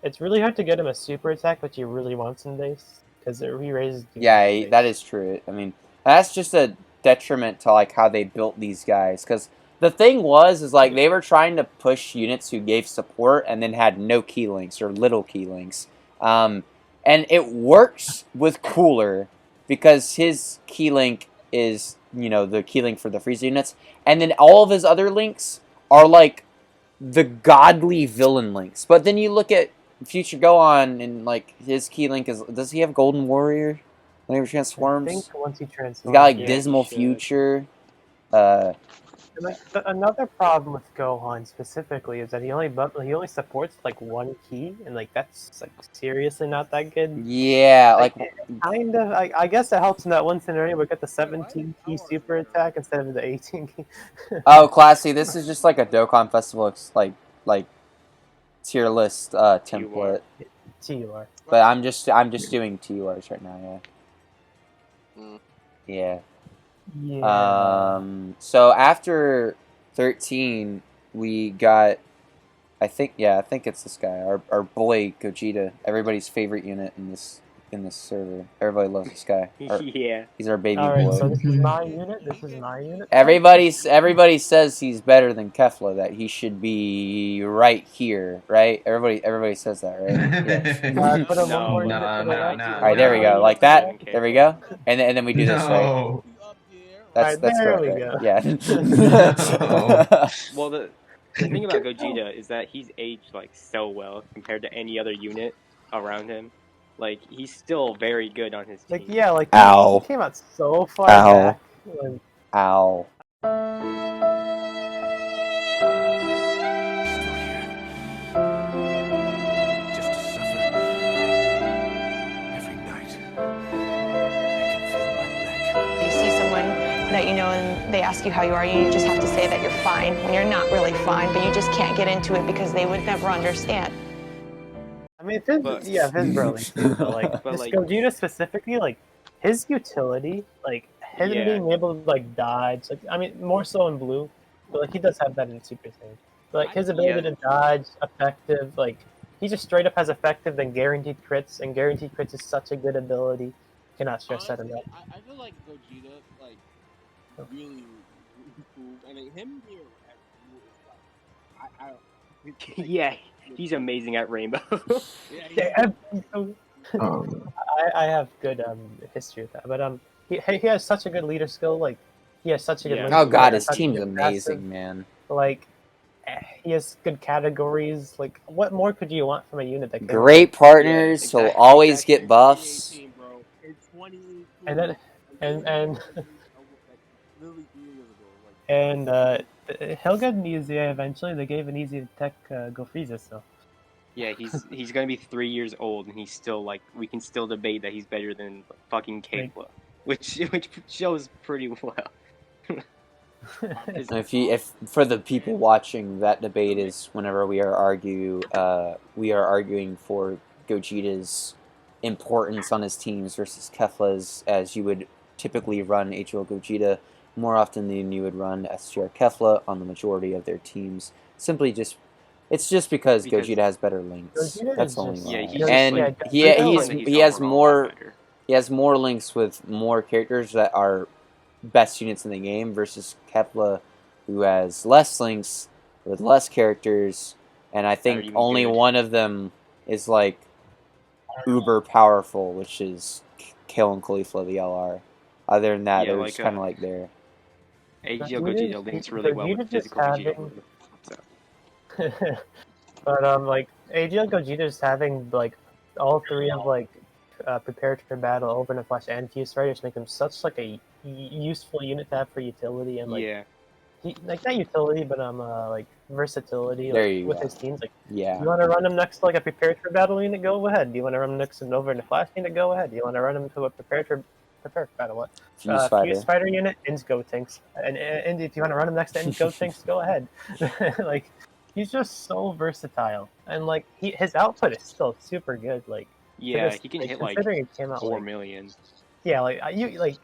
It's really hard to get him a super attack, which he really wants in base, because it re-raises. Yeah, that is true. I mean, that's just a detriment to like how they built these guys. Because the thing is like they were trying to push units who gave support and then had no key links or little key links, and it works with Cooler because his key link is the key link for the Frieza units, and then all of his other links are like the godly villain links. But then you look at Future Gohan, and like his key link does he have Golden Warrior when he transforms? I think once he transforms, he's got like Dismal Future. Another problem with Gohan specifically is that he only supports like one key, and like that's like seriously not that good. Yeah, like kind of. I guess it helps in that one scenario we get the 17 key super attack instead of the 18 key. Oh, classy! This is just like a Dokkan Festival like tier list template. TUR. But I'm just doing TURs right now. Yeah. Yeah. So after 13, we got, I think it's this guy, our boy Gogeta, everybody's favorite unit in this server. Everybody loves this guy. Yeah. He's our baby All right, boy. so this is my unit. Everybody says he's better than Kefla, that he should be right here, right? Everybody says that, right? Yeah. Put him No. All Right, there we go. Like that. Okay. There we go. And then we do this, right? That's there correct, we right? go. Yeah. Well, the thing about Gogeta is that he's aged like so well compared to any other unit around him. Like he's still very good on his team. Like yeah, like Ow. he came out so far back. Like, Ow. Just to suffer every night. I can feel my neck. You see someone that you know and they ask you how you are, you just have to say that you're fine when you're not really fine, but you just can't get into it because they would never understand. I mean, his Broly. So, like, But, this like- Gogeta specifically, like, his utility, like, him Yeah. being able to, like, dodge, like, I mean, more so in Blue, but, like, he does have that in Super Saiyan. But, like, his ability to dodge, effective, like, he just straight up has effective and guaranteed crits, and guaranteed crits is such a good ability. Cannot stress that enough. I feel like Gogeta, like, really improved, and like, him being at Blue is like, Yeah, he's amazing at Rainbow. Yeah, I have good history with that, but he has such a good leader skill. Like he has such a good. Yeah. link Oh skill, god, and his such a team's good amazing, passive. man. Like he has good categories. Like what more could you want from a unit that can Great partners, he'll always get buffs. And then and he'll get an easy eventually. They gave an easy tech Go Frieza, so. Yeah, he's gonna be 3 years old, and he's still like we can still debate that he's better than fucking Kefla, which shows pretty well. If for the people watching, that debate is whenever we are arguing for Gogeta's importance on his teams versus Kefla's, as you would typically run HL Gogeta more often than you would run STR Kefla on the majority of their teams. It's just because Gogeta has better links. Gogeta That's is only just- why. yeah, And he has more links with more characters that are best units in the game versus Kefla, who has less links with less characters, and I think only one of them is like uber powerful, which is Kale and Caulifla the LR. Other than that, they're just kind of like there. AGL Gogeta links really well with physical Vegeta. But like AGL Gogeta is having like all three of like prepared for battle, over in a flash, and Fuse Riders make him such like a useful unit to have for utility and like like not utility but like versatility with his teams. Like you want to run him next to like a prepared for battle unit, go ahead. Do you want to run him next to an over in a flash unit, go ahead. Do you want to run him to a prepared for battle what? Fuse Fighter unit, Ins Go Tanks, and if you want to run him next to Ins Go Tanks, go ahead. Like he's just so versatile, and like his output is still super good. Like yeah, he can hit like 4 million. Yeah, like you like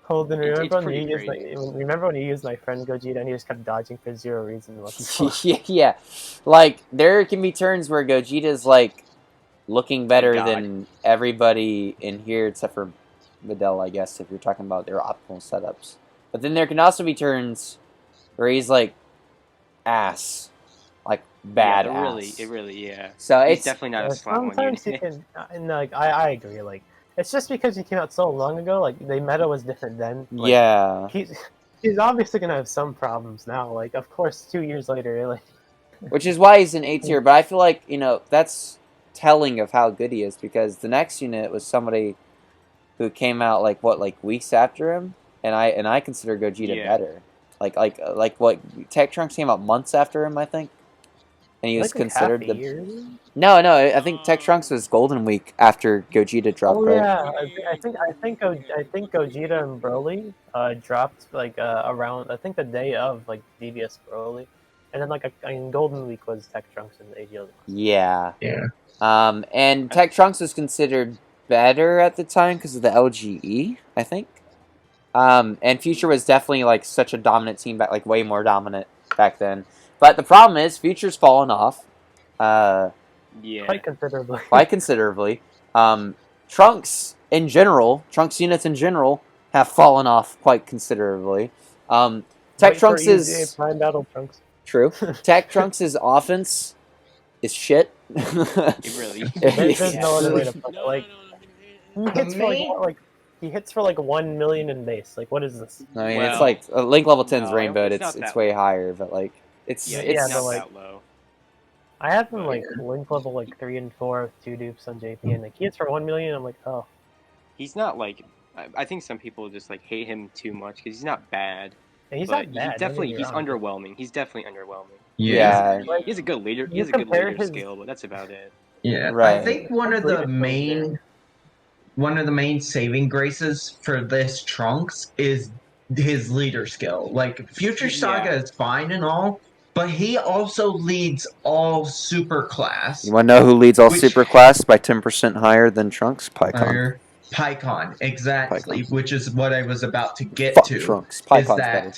Holden. Remember when you used my friend Gogeta and he just kept dodging for zero reason? Yeah, like there can be turns where Gogeta's like looking better than everybody in here except for Videl, I guess, if you're talking about their optimal setups. But then there can also be turns where he's like ass, like bad ass. It really, So he's it's definitely not a slot one unit. He can, and like I agree. Like it's just because he came out so long ago. Like the meta was different then. Like, yeah, he's obviously gonna have some problems now. Like of course, 2 years later, like. Which is why he's in A tier. But I feel like that's telling of how good he is, because the next unit was somebody who came out like weeks after him, and I consider Gogeta better. Like what Tech Trunks came out months after him, I think, and he was considered the. No, I think Tech Trunks was Golden Week after Gogeta dropped. Oh yeah, I think Gogeta and Broly dropped like around I think the day of like DBS Broly, and then like in Golden Week was Tech Trunks and AGL. Yeah. And Tech Trunks was considered better at the time because of the LGE, I think. And Future was definitely like such a dominant team back, like way more dominant back then. But the problem is Future's fallen off. Quite considerably. Trunks units in general have fallen off quite considerably. Tech Trunks is Prime Battle Trunks. True. Tech Trunks' offense is shit. It really. There's no other way to put it. Like he hits for like 1 million in base. Like what is this? I mean, it's like Link level 10's Rainbow. It's way higher, but like it's not that low. I have him like Link level like 3 and 4 with 2 dupes on JP, and like he hits for 1 million. I'm like, oh. He's not like. I think some people just like hate him too much because he's not bad. Yeah, he's not bad. He's underwhelming. He's definitely underwhelming. Yeah. He has a good leader. He has a good leader skill, but that's about it. Yeah, right. I think one of the main saving graces for this Trunks is his leader skill. Like Future Saga is fine and all, but he also leads all super class. You want to know who leads all super class by 10% higher than Trunks? Pycon. Pycon, exactly, Pycon. which is what I was about to get Fuck to. Trunks. Pycon's is that better.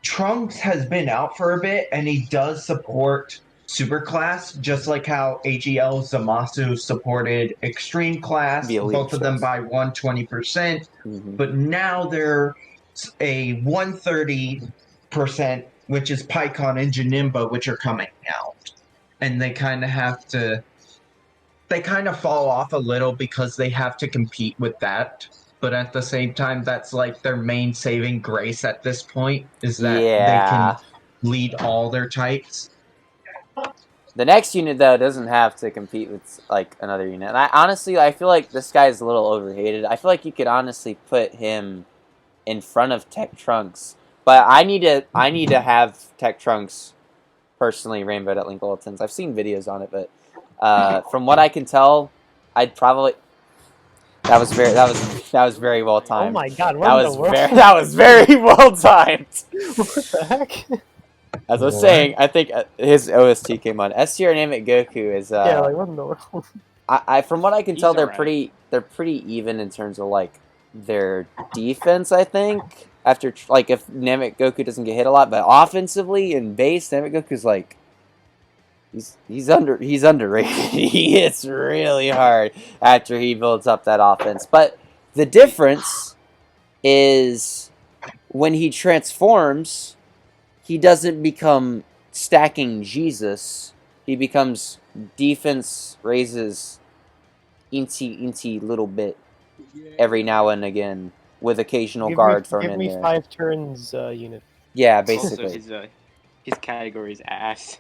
Trunks has been out for a bit, and he does support Superclass, just like how AGL Zamasu supported Extreme Class, both of them by 120%. But now they're a 130%, which is Pycon and Janimba, which are coming out. And they kind of have to... They kind of fall off a little because they have to compete with that. But at the same time, that's like their main saving grace at this point, is that they can lead all their types. The next unit, though, doesn't have to compete with, like, another unit. And I feel like this guy's a little overhated. I feel like you could honestly put him in front of Tech Trunks. But I need to have Tech Trunks personally rainbowed at Link Bulletins. I've seen videos on it, but from what I can tell, I'd probably... That was very well timed. Oh my god, what in the world? That was very well timed. What the heck? As I was saying, I think his OST came on. STR Namek Goku is yeah, like what in the world? From what I can tell, they're pretty even in terms of like their defense. I think after like if Namek Goku doesn't get hit a lot, but offensively and base, Namek Goku's like he's underrated. He hits really hard after he builds up that offense. But the difference is when he transforms, he doesn't become stacking Jesus. He becomes defense raises inty little bit every now and again with occasional guard thrown in there. Give me 5 turns unit. Yeah, basically. Also, his category is ass.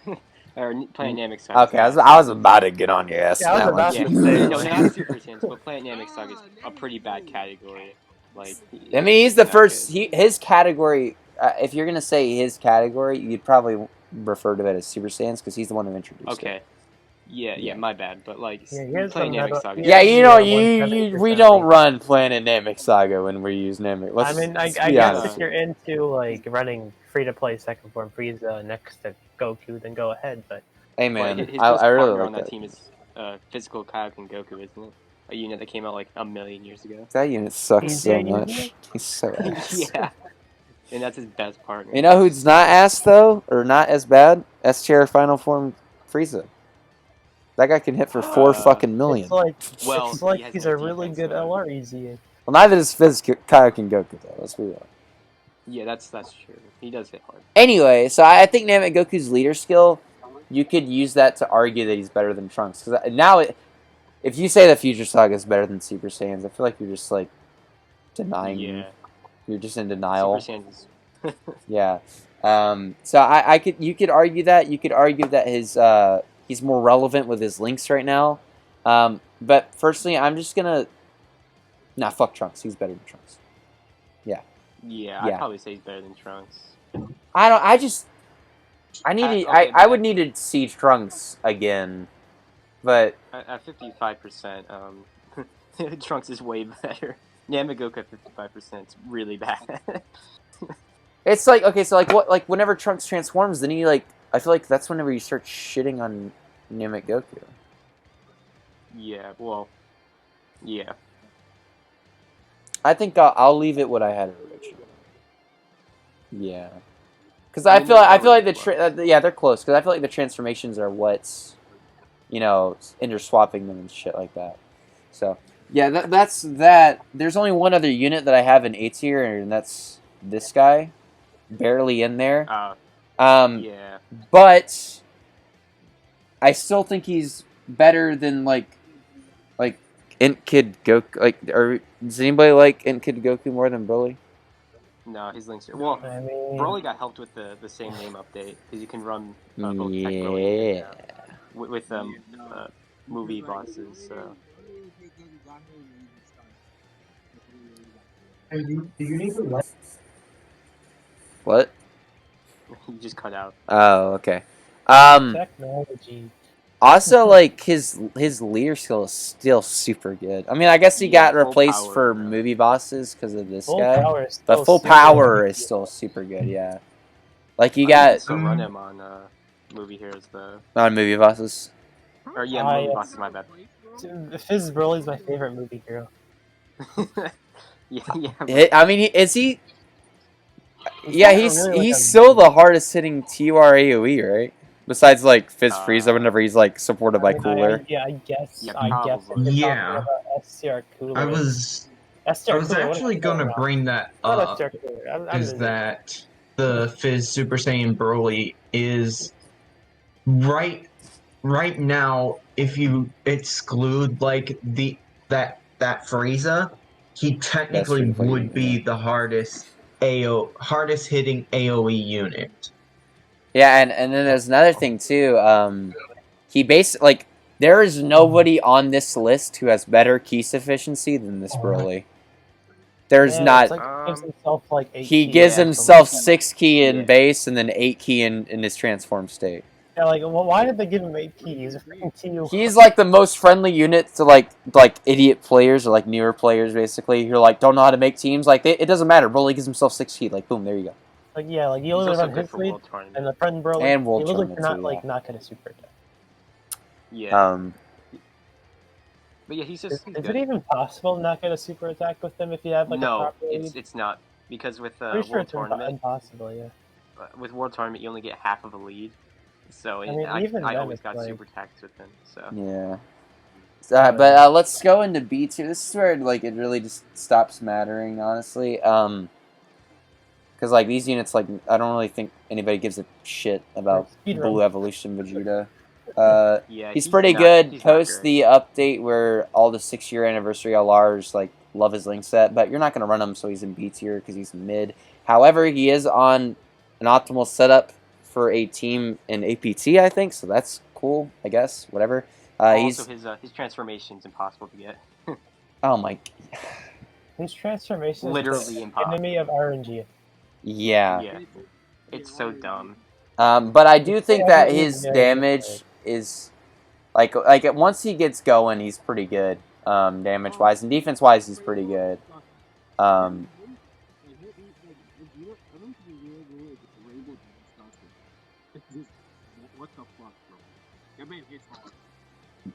Or Planet Namek Saga. Okay, I was about to get on your ass. Yeah, I was about to say. No, not Super Saiyans, but Planet Namek Saga is a pretty bad category. Like, I mean, he's the first. His category. If you're gonna say his category, you'd probably refer to it as Super Saiyans because he's the one who introduced it. Okay. Yeah, my bad. But like, Planet Namek Saga. Yeah, we don't run Planet Namek Saga when we use Namek. I mean, I guess if you're into like running free-to-play second form Frieza next to Goku, then go ahead. But hey man, his I really like on that team is Physical Kaioken Goku, isn't it? A unit that came out like a million years ago. That unit sucks so much. He's so ass. Yeah. And that's his best partner. You know who's not ass though, or not as bad? STR Final Form Frieza. That guy can hit for 4 fucking million. It's like he's a really good LR EZA. Well, neither does Kaioken Goku though. Let's be real. Yeah, that's true. He does hit hard. Anyway, so I think Namek Goku's leader skill, you could use that to argue that he's better than Trunks. Because now, if you say that Future Saga is better than Super Saiyans, I feel like you're just like denying. Yeah. You're just in denial. Super Saiyans. Yeah. So you could argue that. You could argue that he's more relevant with his links right now. But personally, I'm just gonna. Nah, fuck Trunks. He's better than Trunks. Yeah. Yeah, I'd probably say he's better than Trunks. I would need to see Trunks again, but at 55%, Trunks is way better. Namek Goku at 55% is really bad. It's like, okay, so like what, like whenever Trunks transforms, then he like, I feel like that's whenever you start shitting on Namek Goku. Yeah, well, yeah. I think I'll leave it what I had originally. Yeah, because I feel like they're close. Because I feel like the transformations are what's, interswapping them and shit like that. So yeah, that's that. There's only one other unit that I have in A tier, and that's this guy, barely in there. Yeah. But I still think he's better than like Int Kid Goku. Or does anybody like Int Kid Goku more than Broly? No, his links are... Well, Broly got helped with the same name update, because you can run both Tech Broly with movie bosses, so... What? You just cut out. Oh, okay. Technology. Also, like, his leader skill is still super good. I mean, I guess he got replaced for movie bosses because of this guy. But full power is still super good, yeah. Like you You got can still run him on movie heroes the on movie bosses. or yeah, movie yes. bosses. My bad. Fizz Broly's my favorite movie hero. yeah. I mean, is he? He's He's still the hardest hitting TUR AOE, right? Besides like Fizz Frieza, whenever he's like supported by Cooler. I guess. Yeah, I guess. If you're Yeah. talking about STR Cooler. I was STR Cooler, actually going to bring that Not up. STR Cooler. Is that the Fizz Super Saiyan Broly is right now? If you exclude like that Frieza, he technically would be the hardest hitting AOE unit. Yeah, and then there's another thing too. He basically there is nobody on this list who has better key sufficiency than this Broly. There's not. Gives himself, like, 8 he key gives himself 6 key in base and then 8 key in his transform state. Yeah, like, well, why did they give him 8 keys? He's a freaking TU. He's like the most friendly unit to like idiot players or like newer players basically who like don't know how to make teams. Like it doesn't matter. Broly gives himself 6 key. Like boom, there you go. Like yeah, like you only run his lead and the friend Broly. And World he Tournament cannot too, like not get a super attack. Yeah. But yeah, he's just. Is it even possible to not get a super attack with him if you have like a proper lead? it's not because with Pretty sure World it's Tournament. Impossible, yeah. With World Tournament, you only get half of a lead, so I mean, I always got super attacks with him. So yeah. But let's go into B tier. This is where like it really just stops mattering, honestly. Because like these units, like I don't really think anybody gives a shit about Blue Evolution Vegeta. yeah, he's pretty good. Post the update where all the 6-year anniversary LRs like love his link set, but you're not gonna run him, so he's in B tier because he's mid. However, he is on an optimal setup for a team in APT, I think, so that's cool. I guess whatever. Also, his transformation's impossible to get. Oh my! His transformation literally is impossible. Enemy of RNG. Yeah. Yeah, it's so dumb. But I do think that his damage is like once he gets going, he's pretty good. Damage wise and defense wise, he's pretty good. I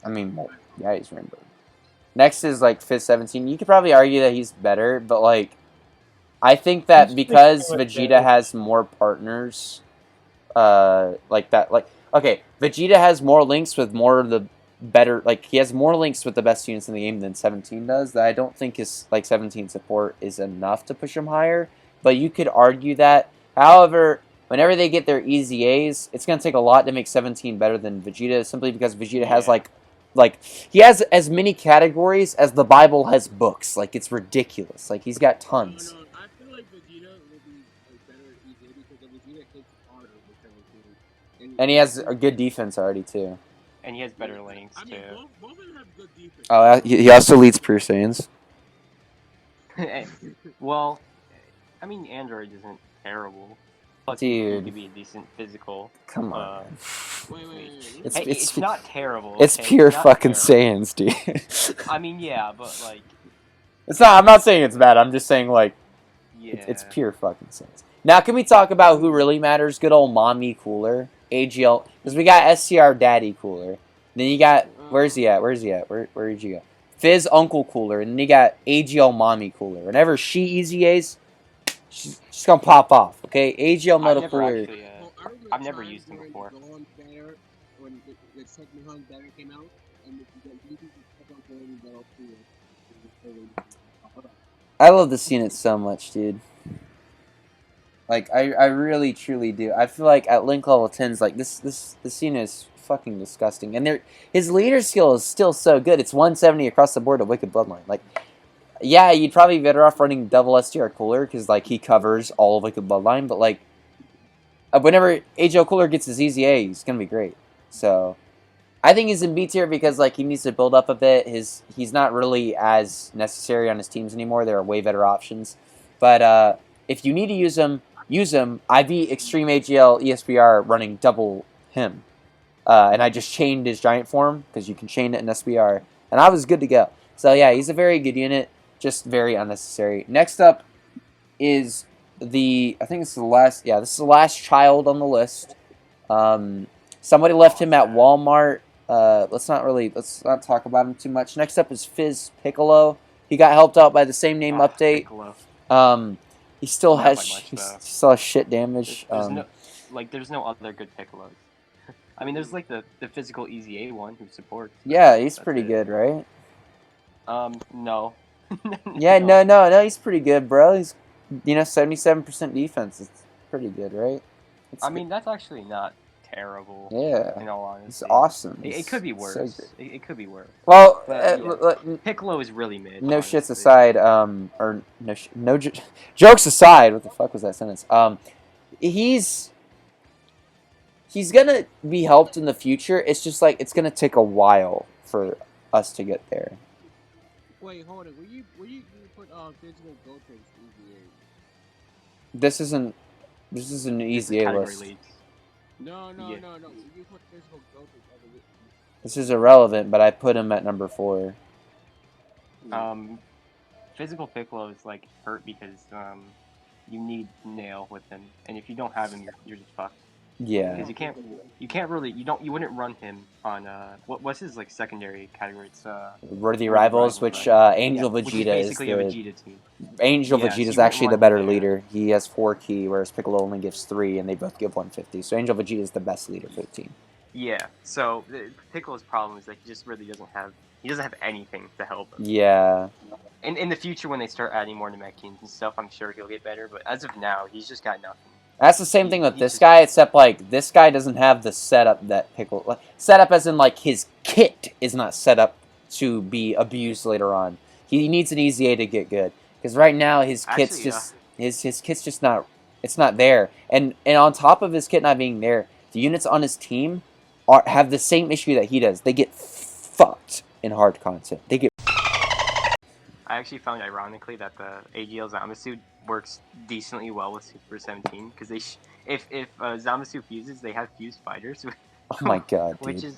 mean, yeah, he's Rainbow. Next is like Fizz 17. You could probably argue that he's better, but like I think that because Vegeta has more partners, like that, like okay, Vegeta has more links with more of the better, like he has more links with the best units in the game than 17 does. That I don't think his like 17 support is enough to push him higher. But you could argue that. However, whenever they get their easy A's, it's gonna take a lot to make 17 better than Vegeta, simply because Vegeta has like he has as many categories as the Bible has books. Like it's ridiculous. Like he's got tons. I feel like Vegeta will be better at EZA because Vegeta hits harder with and he has a good defense already too. And he has better lanes too. Both of them have good defense. Oh, he also leads Pure Saiyans. Well, I mean, Android isn't terrible. Plus, dude, he could be a decent physical. Come on. Wait. It's not terrible. It's okay? pure it's fucking terrible. Saiyans, dude. I mean, yeah, but like, it's not. I'm not saying it's bad. I'm just saying like, yeah, it's pure fucking Saiyans. Now, can we talk about who really matters? Good old Mommy Cooler, AGL, because we got STR Daddy Cooler. Then you got where's he at? Where did you go? Fizz Uncle Cooler, and then you got AGL Mommy Cooler. Whenever she easy A's, she's gonna pop off. Okay, AGL Metal Cooler. I've never used him before. I love this unit so much, dude. Like I really truly do. I feel like at link level 10s, like this unit is fucking disgusting. And his leader skill is still so good. It's 170 across the board of Wicked Bloodline. Like, yeah, you'd probably be better off running double STR Cooler because like he covers all of Wicked Bloodline. But like, whenever AGL Cooler gets his easy A, he's gonna be great. So I think he's in B tier because like he needs to build up a bit. He's not really as necessary on his teams anymore. There are way better options. But if you need to use him, use him. I beat Extreme AGL ESBR running double him. And I just chained his giant form because you can chain it in SBR. And I was good to go. So yeah, he's a very good unit. Just very unnecessary. Next up is I think it's the last. Yeah, this is the last child on the list. Somebody left him at Walmart. Let's not talk about him too much. Next up is Fizz Piccolo. He got helped out by the same name update. Piccolo. He still has shit damage. There's no other good Piccolos. I mean, there's like the physical Easy A one who supports. Yeah, he's pretty good, right? No. Yeah, no, he's pretty good, bro. He's 77% defense. It's pretty good, right? I mean, that's actually not terrible. Yeah, in all honesty, it's awesome. It could be worse. So it could be worse. Well, Piccolo is really mid. No honestly. shits aside, or no jokes aside. What the fuck was that sentence? He's gonna be helped in the future. It's just like it's gonna take a while for us to get there. Wait, hold it. Will you put physical go to Easy A? This isn't an Easy A list. Leagues. No. Will you put physical go to? This is irrelevant, but I put him at number 4. Physical Piccolo is like hurt because you need Nail with him, and if you don't have him, you're just fucked. Yeah. Because you wouldn't run him on what's his like secondary category? It's Worthy Rivals, which Angel Vegeta is basically a Vegeta team. Angel Vegeta is actually the better leader. He has 4 key, whereas Piccolo only gives 3, and they both give 150. So Angel Vegeta is the best leader for the team. Yeah. So Piccolo's problem is that he just really doesn't have anything to help him. Yeah. In the future, when they start adding more Namekians and stuff, I'm sure he'll get better. But as of now, he's just got nothing. That's the same thing with this guy, except like this guy doesn't have the setup that Piccolo setup, as in like his kit is not set up to be abused later on. He needs an Easy A to get good, because right now his kit's his kit's just not there. And on top of his kit not being there, the units on his team have the same issue that he does. They get fucked in hard content. They get. I actually found ironically that the AGL Zamasu works decently well with Super 17 because if Zamasu fuses, they have fused fighters. Oh my god, which dude. is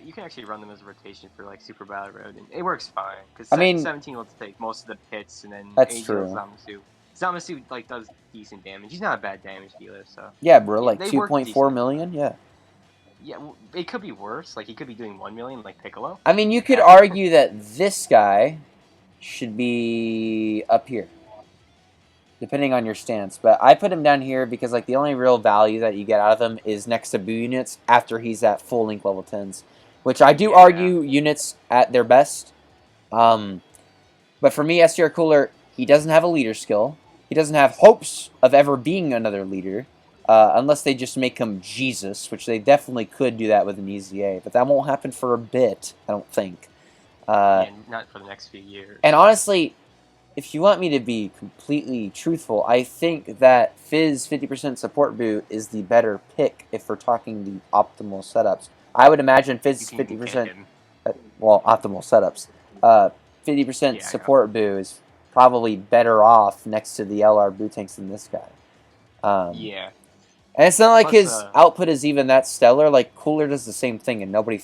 you can actually run them as a rotation for like Super Battle Road, and it works fine because 17 will take most of the pits, and then that's AGL Zamasu like does decent damage. He's not a bad damage dealer, so yeah, bro, like 2.4 million, yeah. Yeah, it could be worse. Like, he could be doing 1 million, like Piccolo. I mean, you could argue that this guy should be up here, depending on your stance. But I put him down here because, like, the only real value that you get out of him is next to Boo units after he's at full link level 10s, which I do argue units at their best. But for me, STR Cooler, he doesn't have a leader skill. He doesn't have hopes of ever being another leader. Unless they just make him Jesus, which they definitely could do that with an Easy A, but that won't happen for a bit, I don't think. Not for the next few years. And honestly, if you want me to be completely truthful, I think that Fizz 50% support boot is the better pick if we're talking the optimal setups. I would imagine Fizz 50%, optimal setups. 50% support boot is probably better off next to the LR boot tanks than this guy. Yeah. And it's not like his output is even that stellar. Like, Cooler does the same thing, and nobody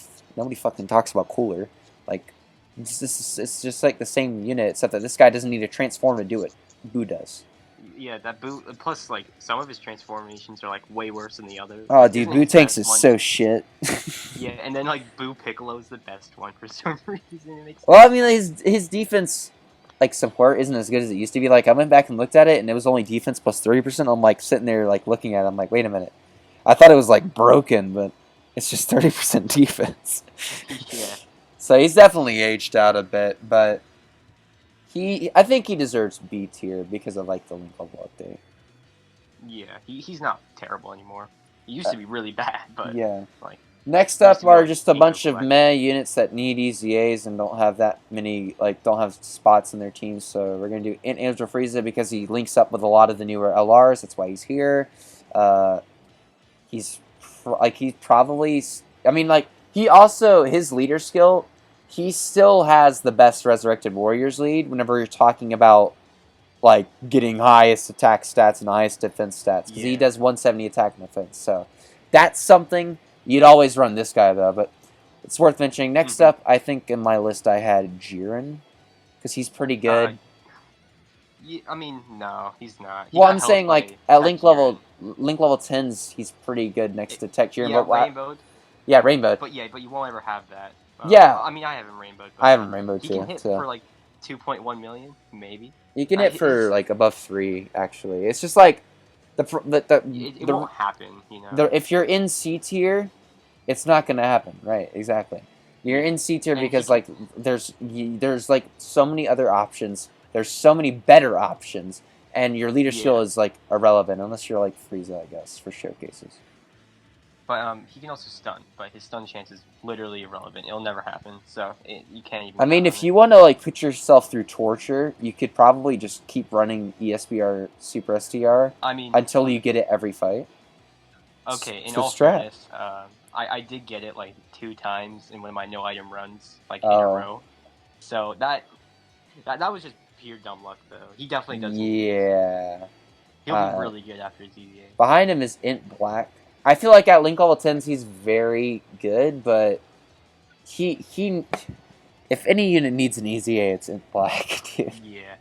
fucking talks about Cooler. Like, it's just like the same unit, except that this guy doesn't need to transform to do it. Boo does. Yeah, that Boo. Plus, like, some of his transformations are like way worse than the others. Oh, dude, Boo Tanks is so shit. Yeah, and then like Boo Piccolo is the best one for some reason. Well, I mean, his defense, like, support isn't as good as it used to be. Like, I went back and looked at it, and it was only defense plus 30%. I'm, like, sitting there, like, looking at it. I'm like, wait a minute. I thought it was, like, broken, but it's just 30% defense. Yeah. So he's definitely aged out a bit, but I think he deserves B tier because of, like, the link level update. Yeah, he's not terrible anymore. He used to be really bad, but, like... Next up are just a bunch of meh units that need Easy A's and don't have that many, like, don't have spots in their teams. So we're going to do Angel Frieza because he links up with a lot of the newer LRs. That's why he's here. He's probably, I mean, like, he also, his leader skill, he still has the best Resurrected Warriors lead whenever you're talking about, like, getting highest attack stats and highest defense stats. Because he does 170 attack and defense. So that's something. You'd always run this guy, though, but it's worth mentioning. Next up, I think in my list I had Jiren, because he's pretty good. Yeah, I mean, no, he's not. Well, I'm saying like at link level 10s, he's pretty good next to Tech Tier. Yeah, rainbowed. Yeah, rainbowed. But you won't ever have that. Yeah. I mean, I haven't rainbowed. But I haven't rainbowed too. He can hit for like 2.1 million, maybe. You can hit for like above 3. Actually, it's just like it won't happen. You know. If you're in C tier, it's not gonna happen. Right? Exactly. You're in C tier because like there's like so many other options. There's so many better options, and your leader skill is like irrelevant unless you're like Frieza, I guess, for showcases. But he can also stun, but his stun chance is literally irrelevant. It'll never happen, so you can't even. I mean, if you want to like put yourself through torture, you could probably just keep running ESBR Super STR. I mean, until you get it every fight. Okay, in all fairness, I did get it like 2 times in one of my no item runs, like in a row. So that was just pure dumb luck, though. He definitely does. Yeah. He'll be really good after his EVA. Behind him is Int Black. I feel like at link level 10s he's very good, but he if any unit needs an EZA, it's Int Black, dude. Yeah.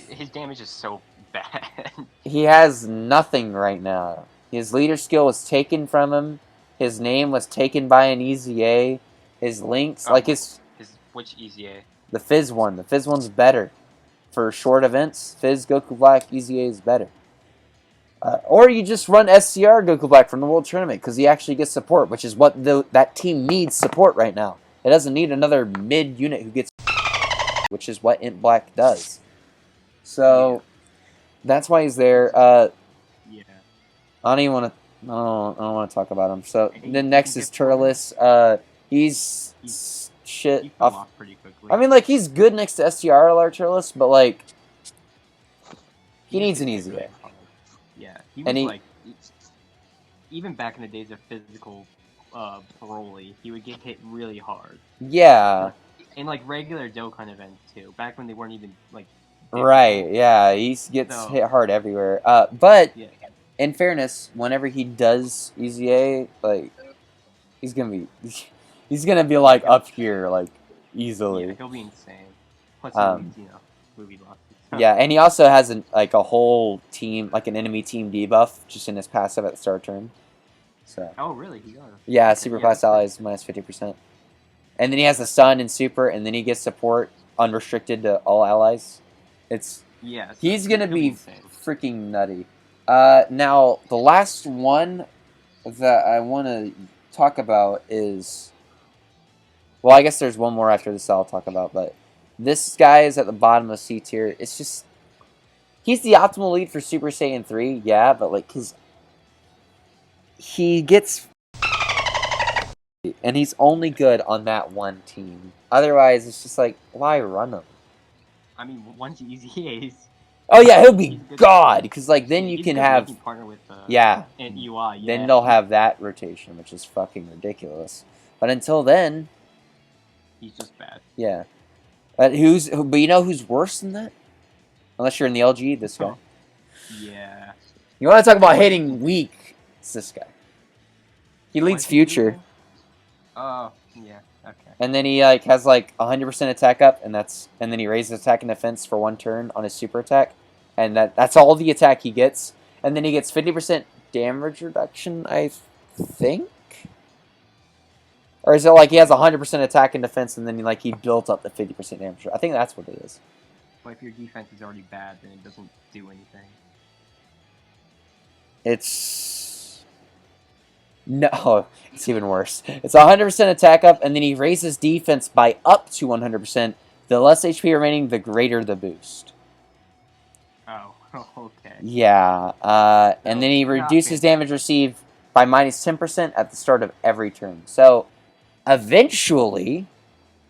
His damage is so bad. He has nothing right now. His leader skill was taken from him. His name was taken by an EZA. His links, like his which EZA? The Fizz one. The Fizz one's better. For short events, Fizz Goku Black EZA is better. Or you just run SCR Goku Black from the World Tournament because he actually gets support, which is what that team needs support right now. It doesn't need another mid unit who gets, which is what Int Black does. So that's why he's there. Yeah. I don't even want to. I don't want to talk about him. So then next is Turles. He's shit. He fell off pretty quickly. I mean, like he's good next to STR Turles, but like he needs an easy way. Yeah, he was like even back in the days of physical Broly, he would get hit really hard. Yeah. In like regular Dokkan events too, back when they weren't even like. Right. Yeah, he gets hit hard everywhere. But in fairness, whenever he does EZA, like he's gonna be like up here, like easily. Yeah, he'll be insane. Plus, movie losses. Yeah, and he also has a whole team, like an enemy team debuff, just in his passive at the start turn. So. Oh really? He does. Yeah, super class allies minus 50%, and then he has the stun and super, and then he gets support unrestricted to all allies. He's gonna be freaking nutty. Now the last one that I want to talk about is, well, I guess there's one more after this I'll talk about, but this guy is at the bottom of C tier. It's just he's the optimal lead for Super Saiyan 3, yeah, but like he gets and he's only good on that one team. Otherwise, it's just like why run him? I mean, once EZAs. Oh yeah, he'll be God, because like then you can have partner with and UI. Yeah. Then they'll have that rotation, which is fucking ridiculous. But until then, he's just bad. Yeah, but you know who's worse than that? Unless you're in the LG, this guy. Yeah. You want to talk about hating weak? It's this guy. He leads Future. Oh yeah. Okay. And then he like has like 100% attack up, and then he raises attack and defense for 1 turn on his super attack, and that's all the attack he gets. And then he gets 50% damage reduction, I think, or is it like he has 100% attack and defense, and then he built up the 50% damage? I think that's what it is. But if your defense is already bad, then it doesn't do anything. No, it's even worse. It's 100% attack up, and then he raises defense by up to 100%. The less HP remaining, the greater the boost. Oh, okay. Yeah, and then he reduces damage received by minus 10% at the start of every turn. So, eventually,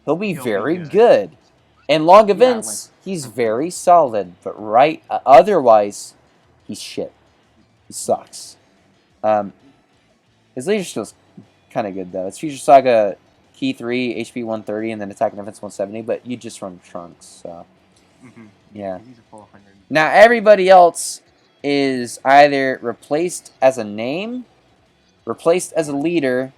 he'll be very good. In long events, he's very solid, but otherwise, he's shit. He sucks. His leadership skill's kind of good, though. It's Future Saga, Key 3, HP 130, and then Attack and Defense 170, but you just run Trunks, so... Yeah. Now, everybody else is either replaced as a name, replaced as a leader,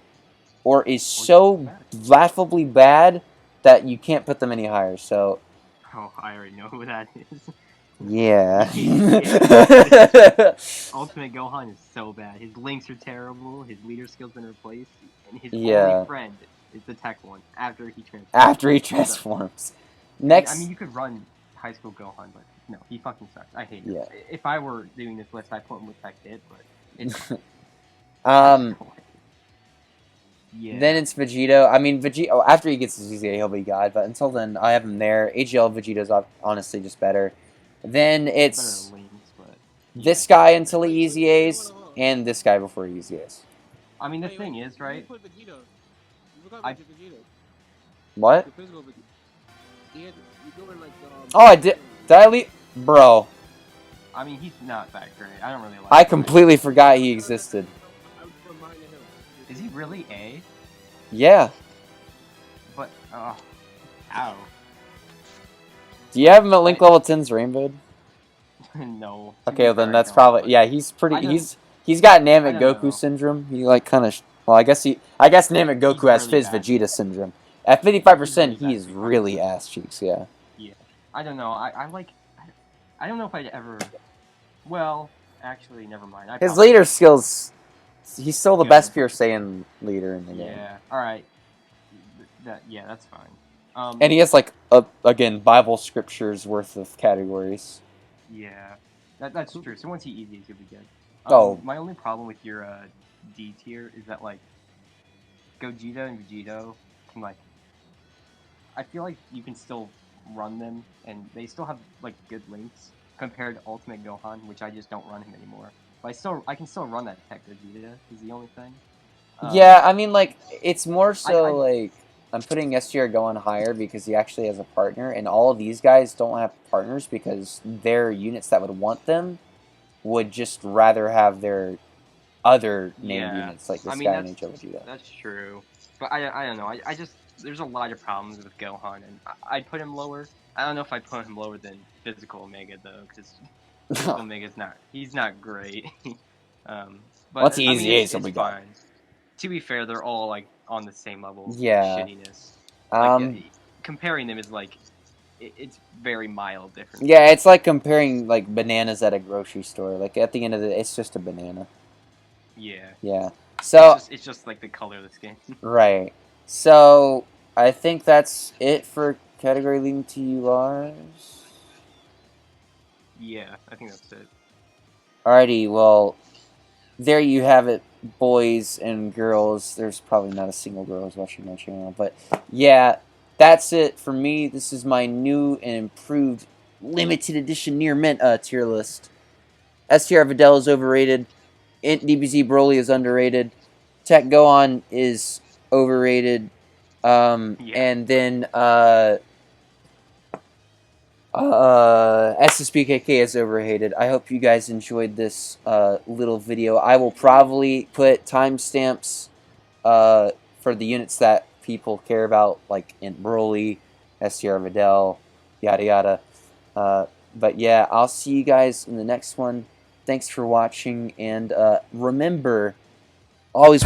or is so laughably bad that you can't put them any higher, so... Oh, I already know who that is. Yeah. Ultimate Gohan is so bad. His links are terrible. His leader skill's been replaced, and his Yeah. only friend is the tech one after he transforms. After he transforms. Next. I mean, you could run High School Gohan, but no, he fucking sucks. I hate him. Yeah. If I were doing this list, I'd put him with Tech Kid, but it's yeah. Then it's Vegito. I mean, Vegito. After he gets his ZZA, he'll be God. But until then, I have him there. AGL Vegito's honestly just better. Then it's this guy until he EZAs, and this guy before he EZAs. I mean, the thing is, right? What? Oh, I did. Did I leave? Bro. I mean, he's not that great. I don't really like him. I completely forgot he existed. Is he really A? Yeah. But, ow. Do you have him at Link Level 10's Rainbow? No. Okay, well then that's probably, yeah, he's pretty, he's got Namek Goku syndrome. He like kind of, well, I guess Namek Goku has Fizz Vegeta syndrome. At 55%, he's really ass cheeks, yeah. Yeah. I don't know, I don't know if I'd ever, well, actually, never mind. His leader skills, he's still the best Pure Saiyan leader in the game. Yeah, alright. Yeah, that's fine. And he has like, again, Bible scriptures worth of categories. Yeah, that's true. So once he EZs, he'll be good. My only problem with your D tier is that like Gogeta and Vegito can like, I feel like you can still run them and they still have like good links compared to Ultimate Gohan, which I just don't run him anymore. But I can still run that Tech Vegeta is the only thing. Yeah, I mean like it's more so like I'm putting STR going higher because he actually has a partner, and all of these guys don't have partners because their units that would want them would just rather have their other named units like this guy and HL Vegeta. That's true, but I don't know. I just there's a lot of problems with Gohan, and I'd put him lower. I don't know if I'd put him lower than Physical Omega though, because Physical Omega's he's not great. But once he EZAs, he'll be fine. To be fair, they're all like on the same level of shittiness. Comparing them is like it's very mild difference. Yeah, it's like comparing like bananas at a grocery store. Like at the end of the day, it's just a banana. Yeah. Yeah. So it's just like the color of the skin. Right. So I think that's it for category leading TURs. Yeah, I think that's it. Alrighty, well, there you have it, boys and girls. There's probably not a single girl who's watching my channel, but yeah, that's it for me. This is my new and improved limited edition near mint tier list. STR Videl is overrated. Int DBZ Broly is underrated. Tech Gohan is overrated. And then SSBKK is overhated. I hope you guys enjoyed this little video. I will probably put timestamps for the units that people care about, like Int Broly, STR Videl, yada yada. But yeah, I'll see you guys in the next one. Thanks for watching, and remember, always...